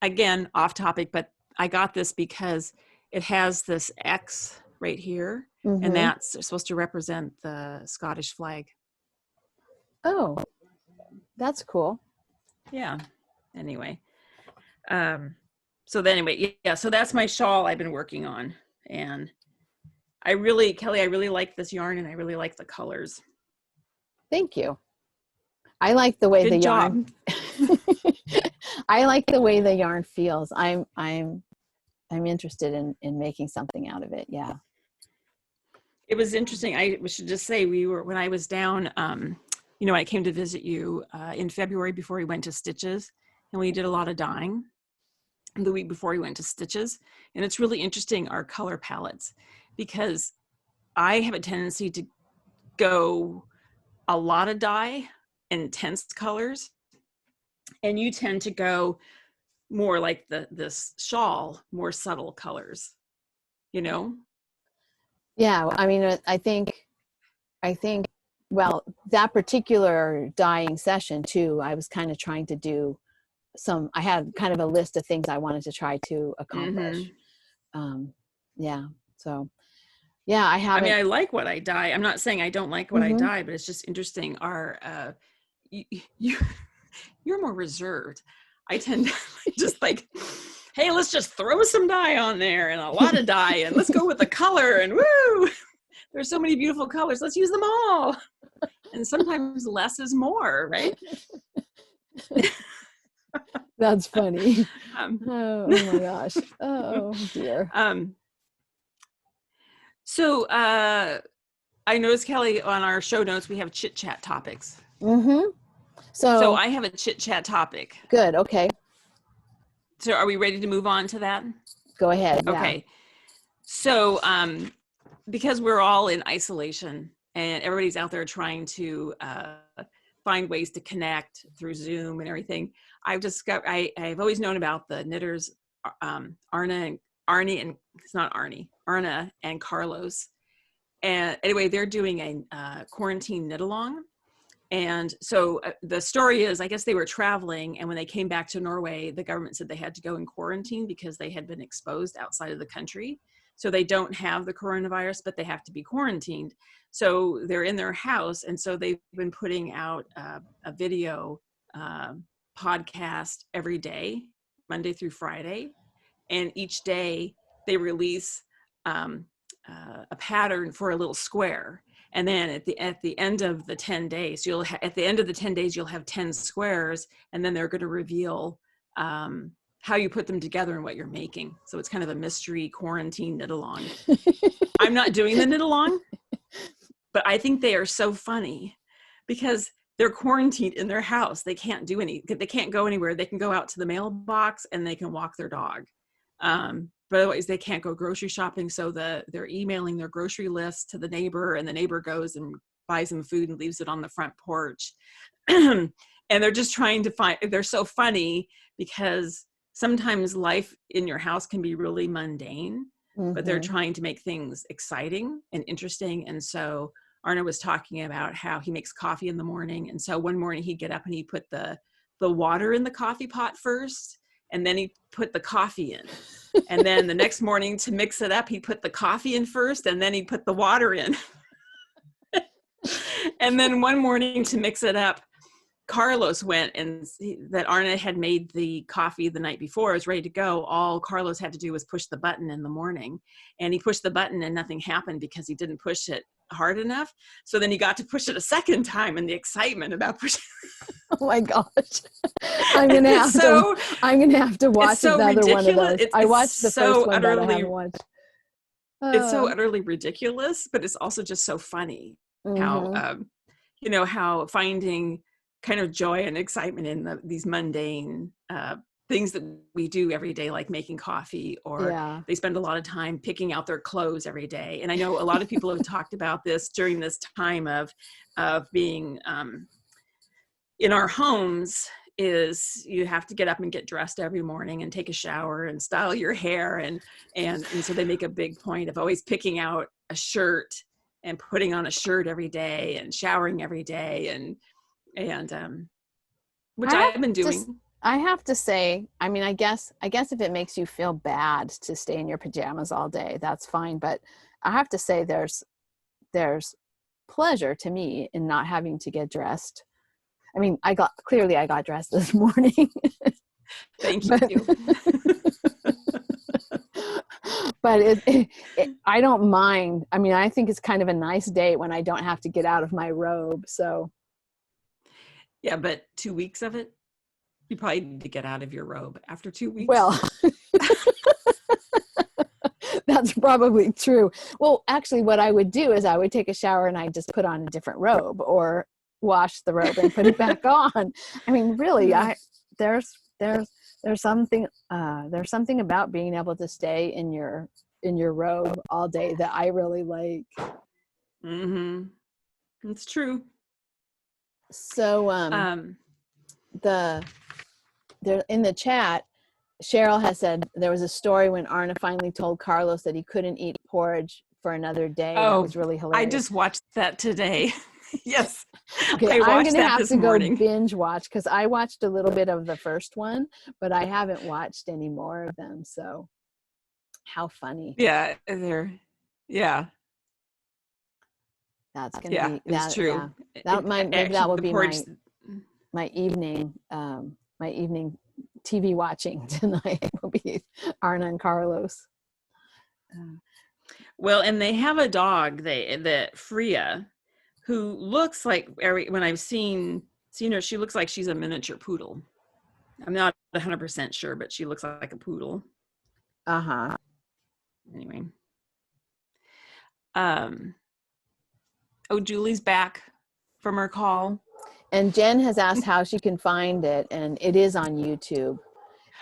again, off topic, but I got this because it has this X right here, and that's supposed to represent the Scottish flag. Oh, that's cool. Yeah. Anyway. So that's my shawl I've been working on. And Kelly, I really like this yarn, and I really like the colors. Thank you. I like the way Good yarn. I like the way the yarn feels. I'm interested in making something out of it. Yeah. It was interesting. I should just say when I was down, I came to visit you in February before we went to Stitches, and we did a lot of dyeing the week before we went to Stitches. And it's really interesting, our color palettes, because I have a tendency to go a lot of dye, intense colors, and you tend to go more like this shawl, more subtle colors, Yeah, I mean, I think, well, that particular dyeing session too, I was kind of trying to do I had kind of a list of things I wanted to try to Mm-hmm. accomplish. Um, yeah. So yeah, I I mean, haven't. I like what I dye. I'm not saying I don't like what I Hmm. dye, but it's just interesting. You, you you're more reserved. I tend to just like, hey, let's just throw some dye on there and a lot of dye and let's go with the color and woo. There's so many beautiful colors. Let's use them all. And sometimes less is more, right? That's funny. Um, Oh my gosh. Oh dear. um, so I noticed, Kelly, on our show notes, we have chit chat topics. Mm-hmm. So So I have a chit chat topic. good. Okay. So are we ready to move on to that? Go ahead. Yeah. Okay. So because we're all in isolation and everybody's out there trying to find ways to connect through Zoom and everything, I've always known about the knitters, Arna and it's not Arnie, Arna and Carlos. And anyway, they're doing a quarantine knit along. And so the story is, I guess they were traveling, and when they came back to Norway, the government said they had to go in quarantine because they had been exposed outside of the country. So they don't have the coronavirus, but they have to be quarantined. So they're in their house, and so they've been putting out a video uh, podcast every day, Monday through Friday, and each day they release um, a pattern for a little square. And then at the end of the 10 days, at the end of the 10 days, you'll have 10 squares, and then they're going to reveal how you put them together and what you're making. So it's kind of a mystery quarantine knit along. I'm not doing the knit along, but I think they are so funny because they're quarantined in their house. They can't go anywhere. They can go out to the mailbox and they can walk their dog. But otherwise they can't go grocery shopping. So they're emailing their grocery list to the neighbor, and the neighbor goes and buys them food and leaves it on the front porch. And they're just trying to they're so funny because sometimes life in your house can be really mundane, but they're Mm-hmm. trying to make things exciting and interesting. And so Arna was talking about how he makes coffee in the morning. And so one morning he'd get up and he put the water in the coffee pot first, and then he put the coffee in. And then the next morning to mix it up, he put the coffee in first, and then he put the water in. And then one morning to mix it up, Carlos went, and that Arna had made the coffee the night before. It was ready to go. All Carlos had to do was push the button in the morning, and he pushed the button and nothing happened because he didn't push it hard enough. So then he got to push it a second time, and the excitement about pushing. Oh my gosh. I'm gonna have to watch so another one of ridiculous. those. I watched the first one, but I utterly, haven't watched. it's so utterly ridiculous, but it's also just so funny how Mm-hmm. how finding kind of joy and excitement in these mundane things that we do every day, like making coffee, or Yeah. they spend a lot of time picking out their clothes every day. And I know a lot of people have talked about this during this time of being in our homes, is you have to get up and get dressed every morning and take a shower and style your hair, and so they make a big point of always picking out a shirt and putting on a shirt every day and showering every day, and which I have I've been to doing. I have to say, I mean, I guess if it makes you feel bad to stay in your pajamas all day, that's fine. But I have to say there's pleasure to me in not having to get dressed. I mean, I got dressed this morning. Thank but you. but I don't mind. I mean, I think it's kind of a nice day when I don't have to get out of my robe. So Yeah, but 2 weeks of it, you probably need to get out of your robe after 2 weeks. well, that's probably true. Well, actually, what I would do is I would take a shower and I just put on a different robe, or wash the robe and put it back on. I mean, really, there's something about being able to stay in your robe all day that I really like. Mm-hmm. It's true. So there in the chat, Cheryl has said there was a story when Arna finally told Carlos that he couldn't eat porridge for Another Day. That Oh, was really I hilarious. just watched that today. Yes. Okay, I I'm watched gonna that have this to go morning. binge watch because I watched a little bit of the first one, but I haven't watched any more of them. So how funny. Yeah, yeah, That's gonna yeah, be it's that. Yeah, true. that might maybe that Actually, will the be porch. my evening TV watching tonight will be Arna and Carlos. Well, and they have a dog, that Freya, who looks like when I've seen her, she looks like she's a miniature poodle. I'm not 100% sure, but she looks like a poodle. Uh-huh. Anyway. Oh, Julie's back from her call. And Jen has asked how she can find it, and it is on YouTube.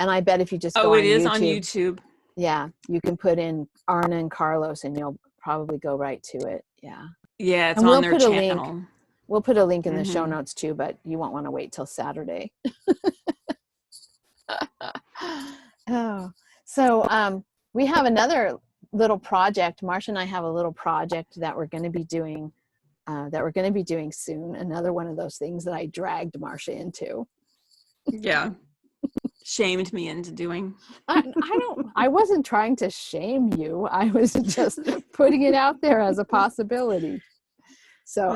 And I bet if you just go Oh, it on is YouTube, on YouTube. yeah, you can put in Arna and Carlos, and you'll probably go right to it. Yeah. Yeah, it's And on we'll their put a link. channel. We'll put a link in the show Mm-hmm. notes too, but you won't want to wait till Saturday. Oh, so we have another little project. Marcia and I have a little project that we're going to be doing. Soon. Another one of those things that I dragged Marcia into. Yeah. Shamed me into doing. I wasn't trying to shame you. I was just putting it out there as a possibility. So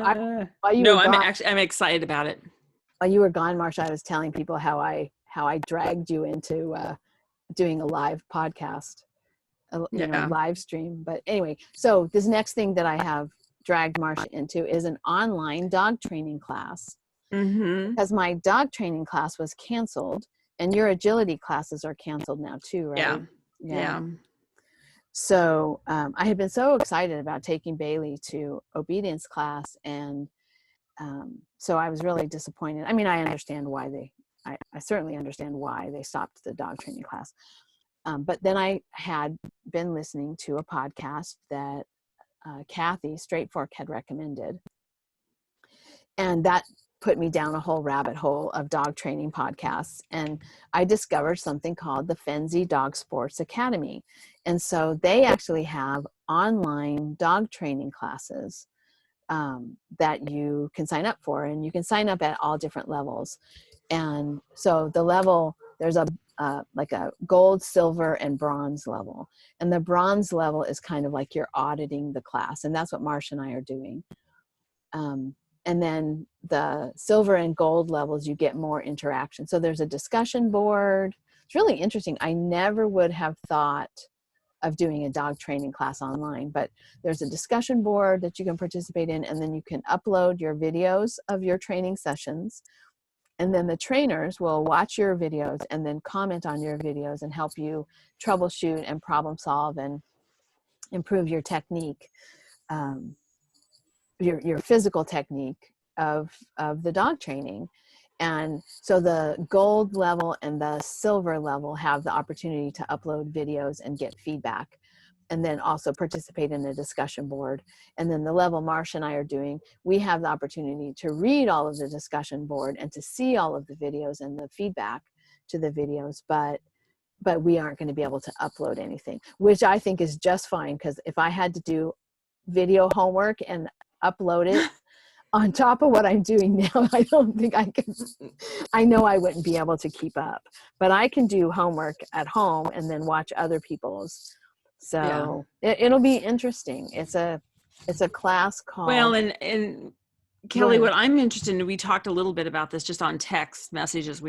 while you No, were gone, I'm excited about it. while you were gone, Marcia, I was telling people how I dragged you into doing a live podcast, Yeah. live stream. But anyway, so this next thing that I have dragged Marcia into is an online dog training class. Mm-hmm. Because my dog training class was canceled, and your agility classes are canceled now too, right? Yeah. So I had been so excited about taking Bailey to obedience class, and so I was really disappointed. I mean, I understand why I certainly understand why they stopped the dog training class. But then I had been listening to a podcast that Kathy Straight Fork had recommended, and that put me down a whole rabbit hole of dog training podcasts. And I discovered something called the Fenzi Dog Sports Academy. And so they actually have online dog training classes that you can sign up for, and you can sign up at all different levels. And so the level, there's like a gold, silver, and bronze level. And the bronze level is kind of like you're auditing the class. And that's what Marcia and I are doing. And then the silver and gold levels, you get more interaction. So there's a discussion board. It's really interesting. I never would have thought of doing a dog training class online, but there's a discussion board that you can participate in, and then you can upload your videos of your training sessions. And then the trainers will watch your videos and then comment on your videos and help you troubleshoot and problem solve and improve your technique. Your physical technique of the dog training. And so the gold level and the silver level have the opportunity to upload videos and get feedback, and then also participate in a discussion board. And then the level Marcia and I are doing, we have the opportunity to read all of the discussion board and to see all of the videos and the feedback to the videos, but we aren't going to be able to upload anything, which I think is just fine, because if I had to do video homework and upload it on top of what I'm doing now, I don't think I can. I know I wouldn't be able to keep up, but I can do homework at home and then watch other people's. So it'll be interesting. It's a class called. Well, and Kelly, what I'm interested in, we talked a little bit about this just on text messages.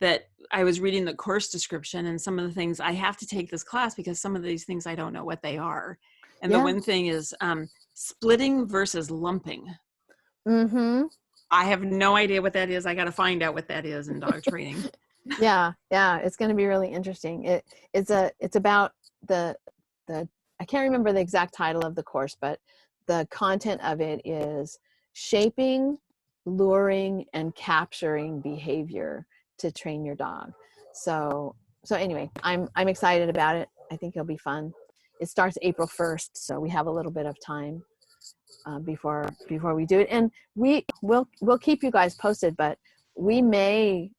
That I was reading the course description, and some of the things, I have to take this class because some of these things I don't know what they are. And the one thing is splitting versus lumping. Mm-hmm. I have no idea what that is. I got to find out what that is in dog training. Yeah, it's going to be really interesting. It's about the I can't remember the exact title of the course, but the content of it is shaping, luring, and capturing behavior to train your dog. So anyway, I'm excited about it. I think it'll be fun. It starts April 1st, so we have a little bit of time before we do it, and we'll keep you guys posted. But we may,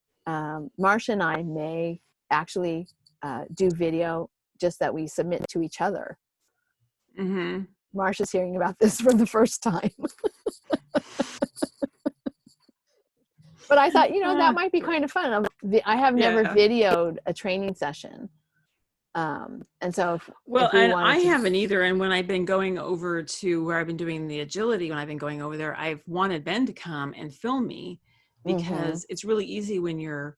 Marcia and I may actually do video just that we submit to each other. Mm-hmm. Marsha's hearing about this for the first time. But I thought, that might be kind of fun. I have never videoed a training session. And so if we and wanted I haven't either. And when I've been going over to where I've been doing the agility, when I've been going over there, I've wanted Ben to come and film me, because it's really easy when you're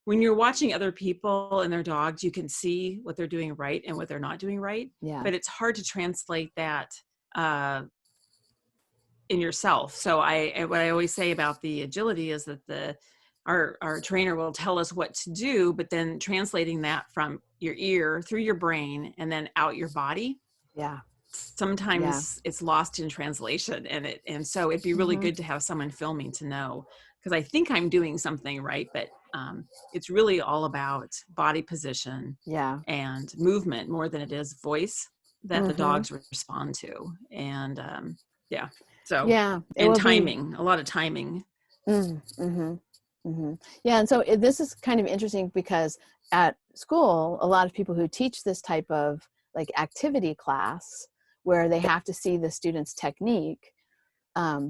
watching other people and their dogs, you can see what they're doing right and what they're not doing right. Yeah. But it's hard to translate that in yourself. So what I always say about the agility is that our trainer will tell us what to do, but then translating that from your ear through your brain and then out your body. Yeah. Sometimes it's lost in translation, and so it'd be really good to have someone filming to know, because I think I'm doing something right, but it's really all about body position and movement more than it is voice that the dogs respond to. And and timing, a lot of timing. Yeah. And so this is kind of interesting, because at school, a lot of people who teach this type of like activity class where they have to see the student's technique,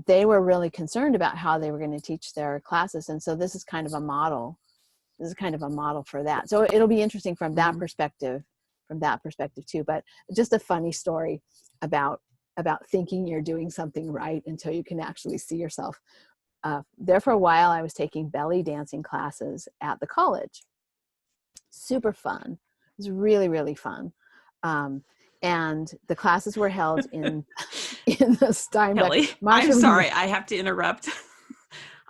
they were really concerned about how they were going to teach their classes. And so this is kind of a model. This is kind of a model for that. So it'll be interesting from that perspective too. But just a funny story about thinking you're doing something right until you can actually see yourself. There for a while, I was taking belly dancing classes at the college. Super fun. It was really, really fun. And the classes were held in the Steinbeck. Kelly, I'm sorry, I have to interrupt.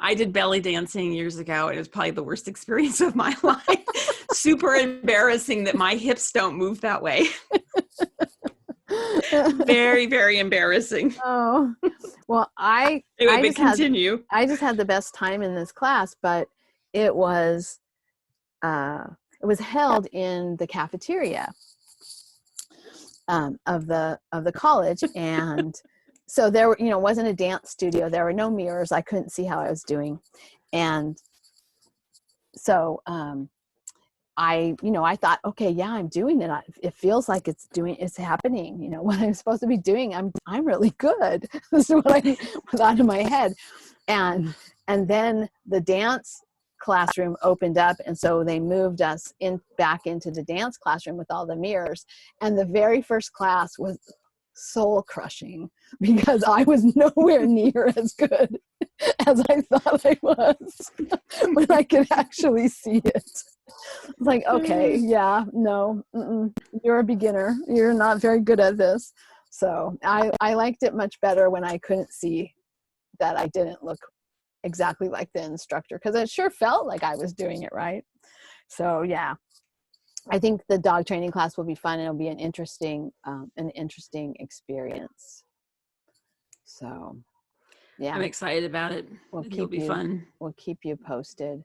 I did belly dancing years ago. It was probably the worst experience of my life. Super embarrassing that my hips don't move that way. Very, very embarrassing. Oh, well, I just had the best time in this class, but it was held in the cafeteria of the college, and so there wasn't a dance studio. There were no mirrors. I couldn't see how I was doing, and so I thought, okay, yeah, I'm doing it. It feels like it's happening. What I'm supposed to be doing, I'm really good. This is what I thought in my head. And then the dance classroom opened up. And so they moved us back into the dance classroom with all the mirrors. And the very first class was soul crushing, because I was nowhere near as good as I thought I was when I could actually see it. It's like, okay, yeah, no, you're a beginner. You're not very good at this. So I liked it much better when I couldn't see that I didn't look exactly like the instructor, because it sure felt like I was doing it right. So yeah, I think the dog training class will be fun, and it'll be an interesting experience. So yeah, I'm excited about it. It'll be fun. We'll keep you posted.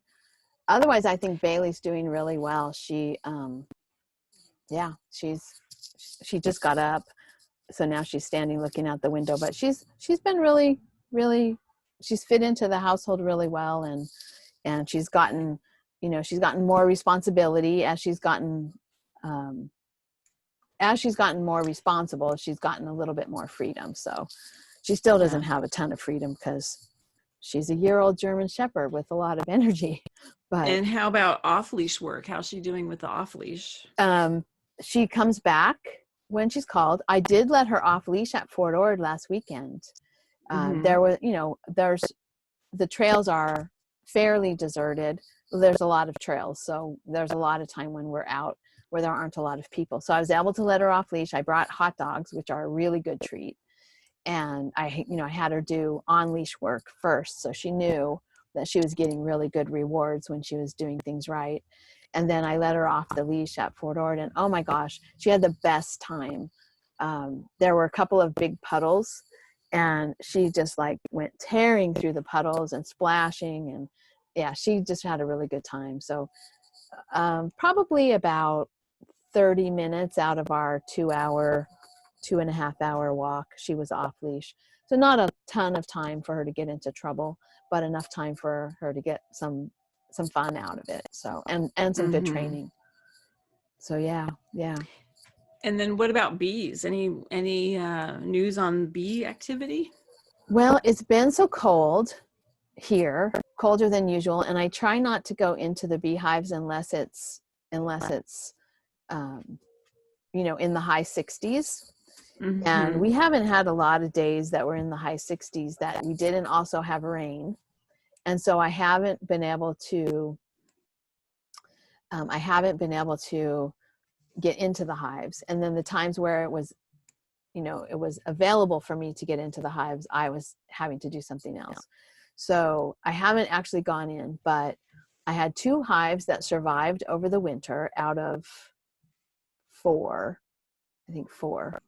Otherwise, I think Bailey's doing really well. She just got up, so now she's standing looking out the window. But she's been really, really, she's fit into the household really well, and she's gotten more responsibility as she's gotten more responsible. She's gotten a little bit more freedom. So she still doesn't have a ton of freedom, because she's a year-old German Shepherd with a lot of energy. And how about off-leash work? How's she doing with the off-leash? She comes back when she's called. I did let her off-leash at Fort Ord last weekend. There was, the trails are fairly deserted. There's a lot of trails, so there's a lot of time when we're out where there aren't a lot of people. So I was able to let her off-leash. I brought hot dogs, which are a really good treat. And I had her do on-leash work first, so she knew that she was getting really good rewards when she was doing things right. And then I let her off the leash at Fort Ord, and oh my gosh, she had the best time. There were a couple of big puddles, and she just like went tearing through the puddles and splashing, and yeah, she just had a really good time. So probably about 30 minutes out of our 2.5 hour walk, she was off leash. So not a ton of time for her to get into trouble, but enough time for her to get some fun out of it. So and some good training. So yeah. And then what about bees? Any news on bee activity? Well, it's been so cold here, colder than usual, and I try not to go into the beehives unless it's um, in the high 60s. And we haven't had a lot of days that were in the high 60s that we didn't also have rain. And so I haven't been able to get into the hives. And then the times where it was available for me to get into the hives, I was having to do something else. So I haven't actually gone in, but I had 2 hives that survived over the winter out of 4. I think 4.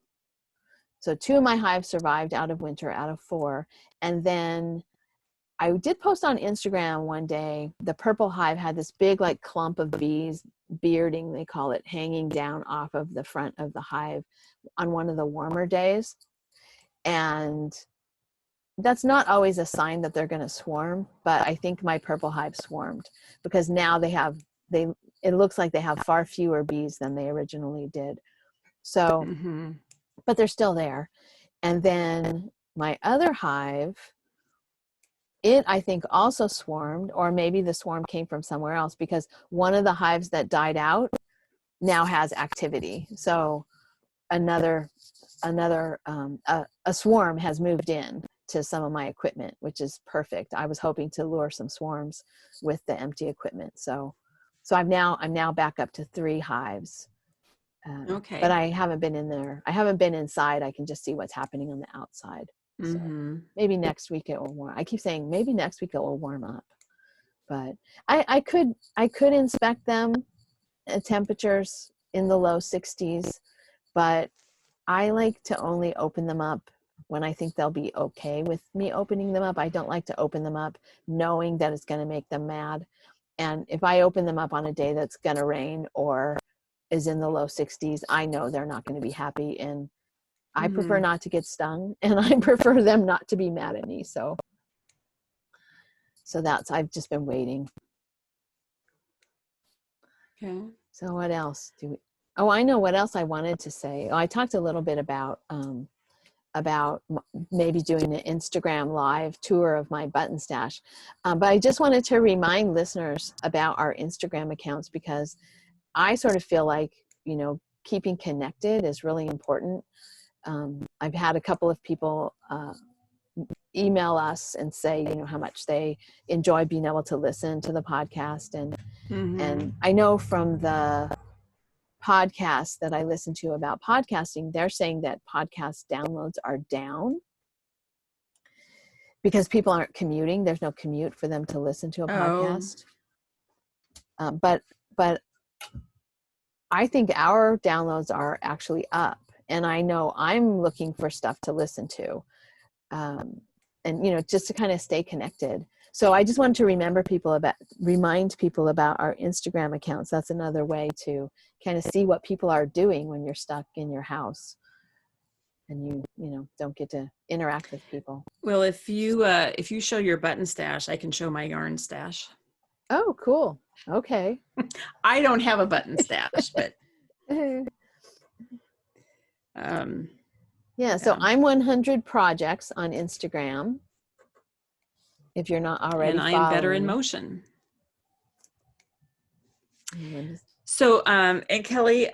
So 2 of my hives survived out of winter out of 4. And then I did post on Instagram one day, the purple hive had this big like clump of bees, bearding, they call it, hanging down off of the front of the hive on one of the warmer days. And that's not always a sign that they're going to swarm, but I think my purple hive swarmed because now it looks like they have far fewer bees than they originally did. So, but they're still there. And then my other hive, it, I think, also swarmed, or maybe the swarm came from somewhere else because one of the hives that died out now has activity. So a swarm has moved in to some of my equipment, which is perfect. I was hoping to lure some swarms with the empty equipment. So I'm now back up to 3 hives. Okay. But I haven't been in there. I haven't been inside. I can just see what's happening on the outside. So maybe next week it will warm. I keep saying maybe next week it will warm up, but I could inspect them at temperatures in the low 60s, but I like to only open them up when I think they'll be okay with me opening them up. I don't like to open them up knowing that it's going to make them mad. And if I open them up on a day that's going to rain or is in the low 60s, I know they're not going to be happy, and I prefer not to get stung, and I prefer them not to be mad at me. So I've just been waiting. Okay. So what else I know what else I wanted to say. I talked a little bit about maybe doing an Instagram live tour of my button stash. But I just wanted to remind listeners about our Instagram accounts because I sort of feel like, keeping connected is really important. I've had a couple of people email us and say, how much they enjoy being able to listen to the podcast. And I know from the podcast that I listen to about podcasting, they're saying that podcast downloads are down because people aren't commuting. There's no commute for them to listen to a podcast. But I think our downloads are actually up, and I know I'm looking for stuff to listen to, and just to kind of stay connected. So I just wanted to remind people about our Instagram accounts. That's another way to kind of see what people are doing when you're stuck in your house and you don't get to interact with people. Well, if you show your button stash, I can show my yarn stash. Oh, cool. Okay. I don't have a button stash, but so I'm 100 projects on Instagram. If you're not already and I'm Better in Motion. So, and Kelly,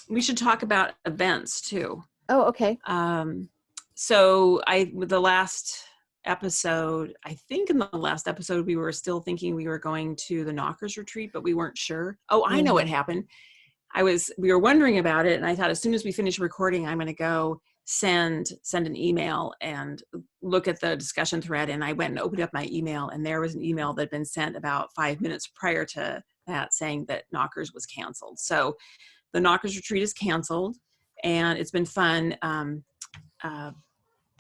we should talk about events too. Oh, okay. So with the last episode, I think in the last episode, we were still thinking we were going to the Knockers retreat, but we weren't sure. Oh, I know what happened. We were wondering about it. And I thought as soon as we finish recording, I'm going to go send an email and look at the discussion thread. And I went and opened up my email, and there was an email that had been sent about 5 minutes prior to that saying that Knockers was canceled. So the Knockers retreat is canceled, and it's been fun.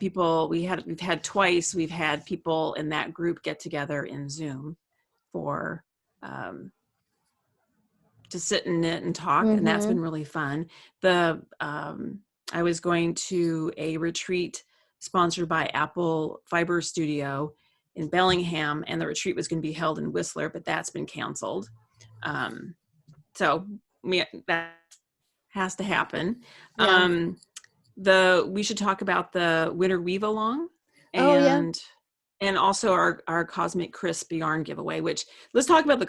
We've had twice, we've had people in that group get together in Zoom for, to sit and knit and talk. And that's been really fun. I was going to a retreat sponsored by Apple Fiber Studio in Bellingham, and the retreat was going to be held in Whistler, but that's been canceled. So that has to happen. Yeah. We should talk about the Winter Weave Along Oh, yeah. and also our Cosmic Crisp yarn giveaway, which let's talk about the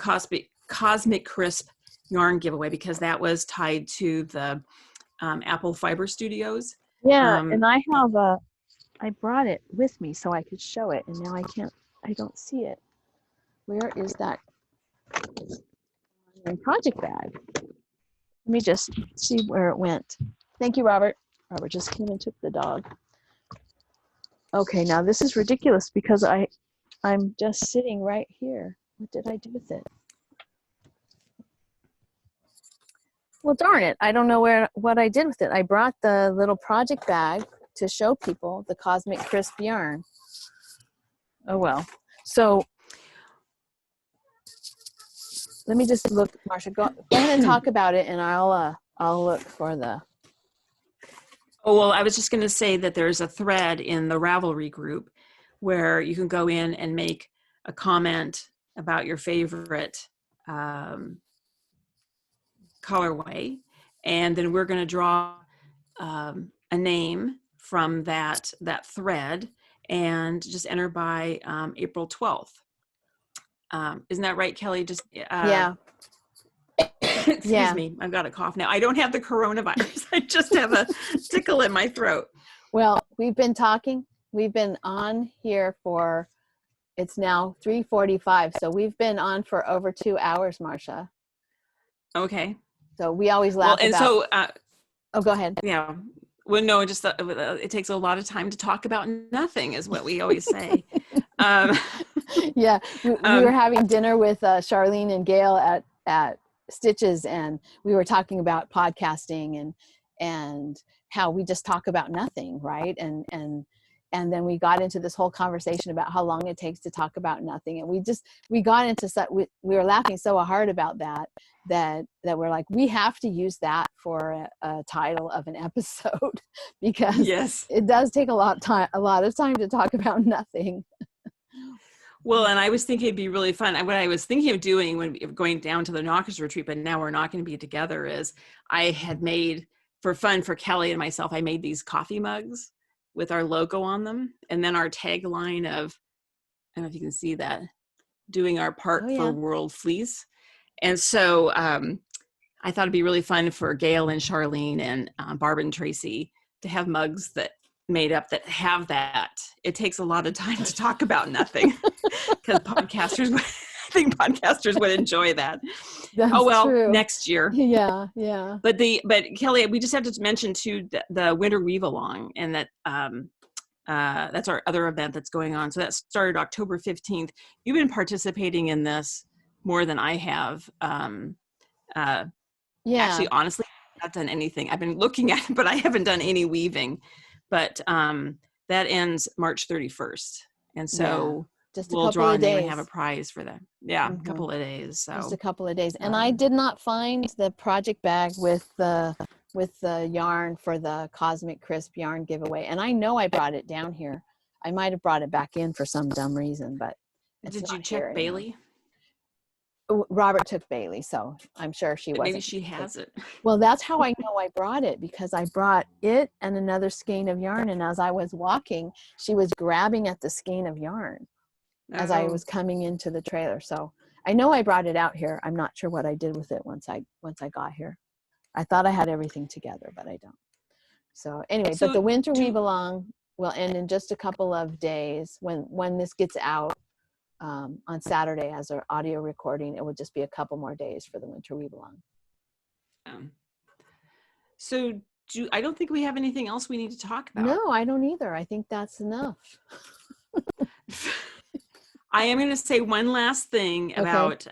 Cosmic Crisp yarn giveaway, because that was tied to the Apple Fiber Studios. Yeah, and I brought it with me so I could show it, and now I don't see it. Where is that project bag? Let me just see where it went. Thank you, Robert. Robert just came and took the dog. Okay, now this is ridiculous because I'm just sitting right here. What did I do with it? Well, darn it. I don't know what I did with it. I brought the little project bag to show people the Cosmic Crisp yarn. Oh, well. So let me just look, Marcia, go ahead and talk about it, and I'll look for the. Oh, well, I was just going to say that there's a thread in the Ravelry group where you can go in and make a comment about your favorite colorway, and then we're going to draw a name from that thread and just enter by April 12th. Isn't that right, Kelly? Just Yeah. excuse me, I've got a cough now. I don't have the coronavirus. I just have a tickle in my throat. Well, we've been talking. We've been on here for, it's now 3:45. So we've been on for over 2 hours, Marcia. Okay. So we always laugh and about. So, oh, go ahead. Yeah. Well, no, just it takes a lot of time to talk about nothing, is what we always say. Yeah, we were having dinner with Charlene and Gail at Stitches, and we were talking about podcasting and how we just talk about nothing, right? And then we got into this whole conversation about how long it takes to talk about nothing, and we got into we were laughing so hard about that we're like, we have to use that for a title of an episode because yes, it does take a lot of time to talk about nothing. Well, and I was thinking it'd be really fun. What I was thinking of doing when going down to the Knockers retreat, but now we're not going to be together, is I had made, for fun for Kelly and myself, I made these coffee mugs with our logo on them. And then our tagline of, I don't know if you can see that, doing our part for World Fleece. And so I thought it'd be really fun for Gail and Charlene and Barb and Tracy to have mugs that made up that have that. It takes a lot of time to talk about nothing because I think podcasters would enjoy that. That's true. Next year. Yeah. But Kelly, we just have to mention too the Winter Weave Along, and that that's our other event that's going on. So that started October 15th. You've been participating in this more than I have. Actually, honestly, I've not done anything. I've been looking at it, but I haven't done any weaving. But that ends March 31st. And so we'll draw a name and have a prize for that. Yeah, a couple of days. So just a couple of days. And I did not find the project bag with the yarn for the Cosmic Crisp yarn giveaway. And I know I brought it down here. I might have brought it back in for some dumb reason, but did you check Bailey? Robert took Bailey, so I'm sure she wasn't. Maybe she has it. Well, that's how I know I brought it, because I brought it and another skein of yarn, and as I was walking, she was grabbing at the skein of yarn as I was coming into the trailer. So I know I brought it out here. I'm not sure what I did with it once I got here. I thought I had everything together, but I don't. So anyway, but the Winter Weave Along will end in just a couple of days. When this gets out on Saturday as an audio recording, it will just be a couple more days for the Winter Weave Along. So I don't think we have anything else we need to talk about. No, I don't either. I think that's enough. I am going to say one last thing about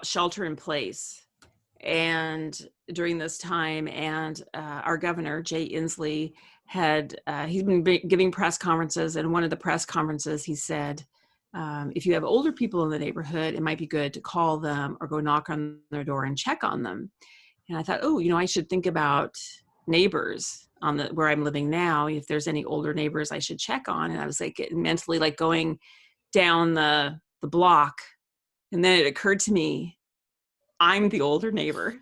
shelter in place and during this time. And our governor, Jay Inslee, he's been giving press conferences, and one of the press conferences he said, if you have older people in the neighborhood, it might be good to call them or go knock on their door and check on them. And I thought, I should think about neighbors where I'm living now. If there's any older neighbors I should check on. And I was mentally going down the block. And then it occurred to me, I'm the older neighbor.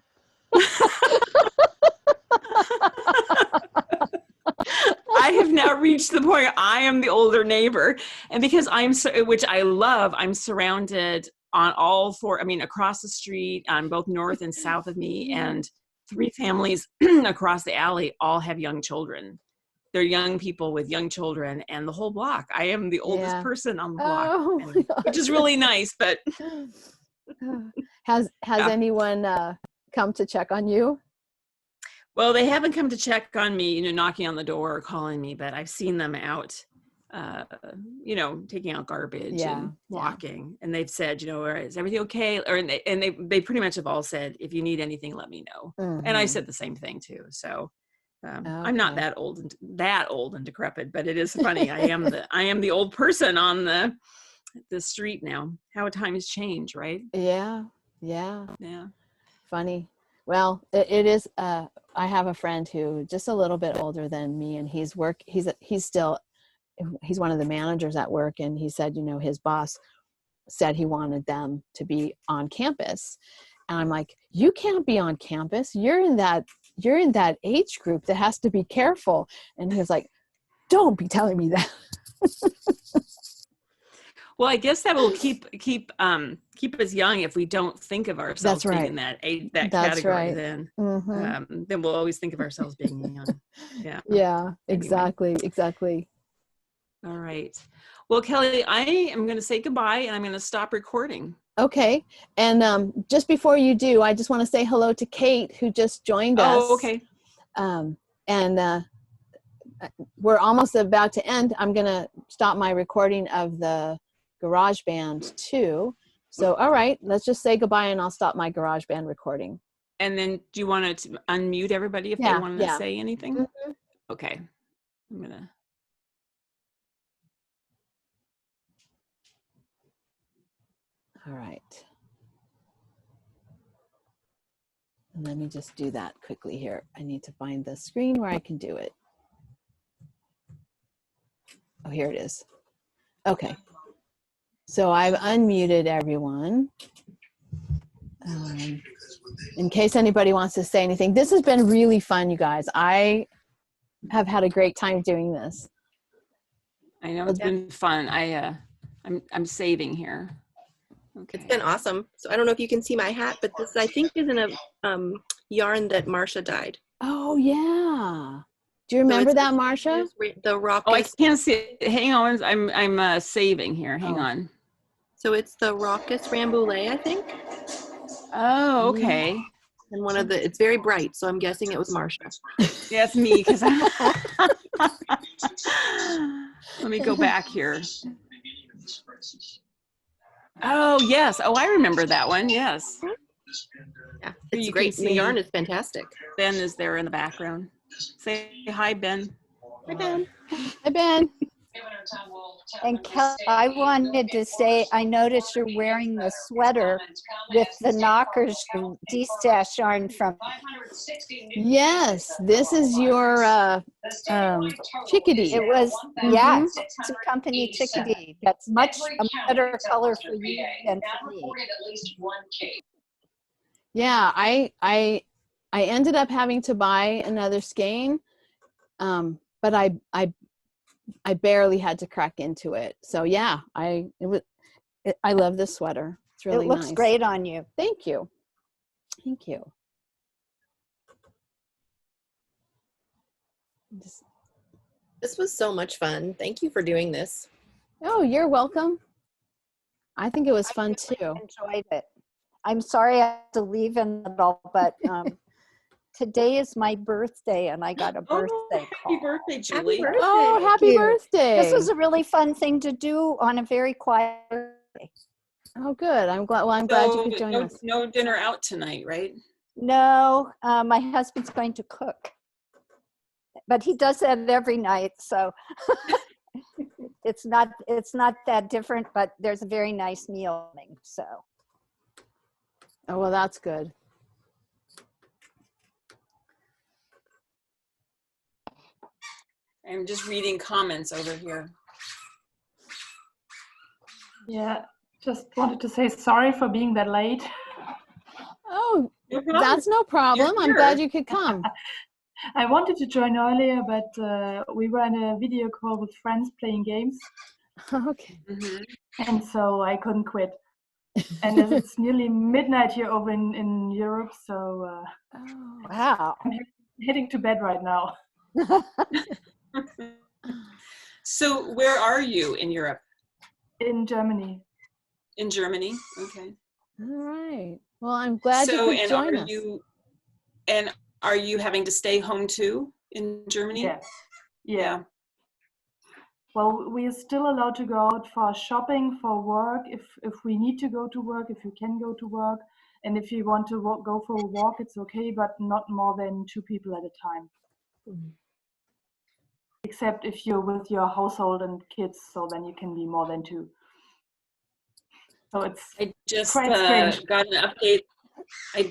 I have now reached the point I am the older neighbor. And because which I love, I'm surrounded on all four, I mean, across the street, on both north and south of me, and 3 families across the alley all have young children. They're young people with young children, and the whole block. I am the oldest person on the block, which is really nice. But has anyone come to check on you? Well, they haven't come to check on me, knocking on the door or calling me, but I've seen them out, taking out garbage and walking. And they've said, is everything okay? And they pretty much have all said, if you need anything, let me know. Mm-hmm. And I said the same thing too. So I'm not that old and decrepit, but it is funny. I am the old person on the street now. How times change, right? Yeah. Funny. Well, it is. I have a friend who just a little bit older than me, and he's one of the managers at work, and he said, his boss said he wanted them to be on campus, and I'm like, you can't be on campus. You're in that age group that has to be careful. And he was like, don't be telling me that. Well, I guess that will keep us young if we don't think of ourselves being in that category. Right. Then then we'll always think of ourselves being young. Yeah. Yeah. Exactly. Anyway. Exactly. All right. Well, Kelly, I am going to say goodbye, and I'm going to stop recording. Okay. And just before you do, I just want to say hello to Kate, who just joined us. Oh, okay. And we're almost about to end. I'm going to stop my recording of the GarageBand too. So, all right, let's just say goodbye, and I'll stop my GarageBand recording. And then do you want to unmute everybody if they want to say anything? Mm-hmm. Okay. I'm going to. All right. And let me just do that quickly here. I need to find the screen where I can do it. Oh, here it is. Okay. So I've unmuted everyone. In case anybody wants to say anything. This has been really fun, you guys. I have had a great time doing this. I know it's been fun. I'm saving here. Okay. It's been awesome. So I don't know if you can see my hat, but this I think is in a yarn that Marsha dyed. Oh yeah. Do you remember that, Marsha? The Raucous. Oh, I can't see it. Hang on. I'm saving here. Hang on. So it's the Raucous Rambouillet, I think. Oh, okay. And it's very bright, so I'm guessing it was Marsha. Yeah, it's me, because let me go back here. Oh, yes. Oh, I remember that one. Yes. Yeah, it's great. The yarn is fantastic. Ben is there in the background. Say hi, Ben. Hi, Ben. Hi, Ben. And Kelly, I wanted to say, I noticed you're wearing the sweater with the knockers from D-Stash yarn from. Yes, this is your chickadee. It was, it's a company chickadee. That's much a better color for you than for me. Yeah, I ended up having to buy another skein, but I barely had to crack into it. So yeah, I love this sweater. It's really nice. It looks great on you. Thank you. Thank you. This was so much fun. Thank you for doing this. Oh, you're welcome. I think it was fun too. Enjoyed it. I'm sorry I had to leave in it all, but today is my birthday, and I got a birthday call. Happy birthday, Julie. Happy birthday. Oh, happy birthday. This was a really fun thing to do on a very quiet day. Oh, good. I'm glad. Well, I'm glad you could join us. No dinner out tonight, right? No, my husband's going to cook, but he does that every night, so it's not that different. But there's a very nice meal, so. Oh, well, that's good. I'm just reading comments over here. Yeah, just wanted to say sorry for being that late. No problem. That's no problem. I'm here. glad you could come. I wanted to join earlier, but we were in a video call with friends playing games, Okay. Mhm. and so I couldn't quit. And as it's nearly midnight here over in Europe, so Oh. Wow. I'm heading to bed right now. So where are you in Europe? In Germany. In Germany? Okay. All right. Well, I'm glad So, you could and join are us. you having to stay home too in Germany? Yes. Yeah. Well, we are still allowed to go out for shopping, for work, if we need to go to work, if you can go to work, and if you want to go for a walk, it's okay, but not more than 2 people at a time. Except if you're with your household and kids, so then you can be more than 2. So it's I just quite strange. got an update. I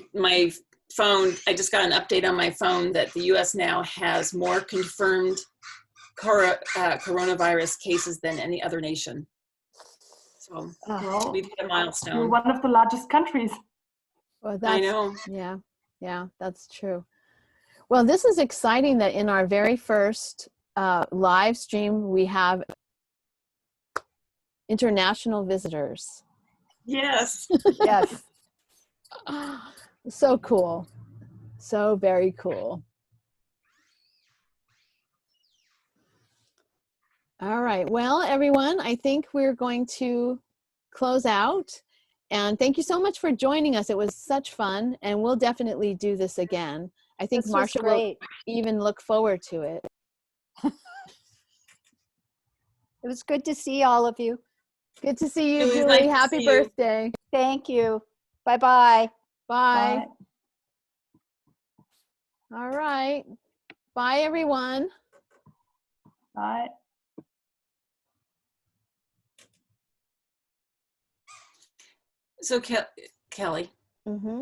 just got an update on my phone that the U.S. now has more confirmed coronavirus cases than any other nation. So Well, we've hit a you're milestone. one of the largest countries. Well, I know. Yeah, that's true. Well, this is exciting that in our very first live stream, we have international visitors. Yes. Yes. So cool. So very cool. All right. Well, everyone, I think we're going to close out. And thank you so much for joining us. It was such fun, and we'll definitely do this again. I think This was Marsha will great. even look forward to it. It was good to see all of you. Good to see you, It was Julie. nice to Happy see you. birthday. Thank you. Bye-bye. Bye. Bye. All right. Bye, everyone. Bye. So Kelly, Mm-hmm.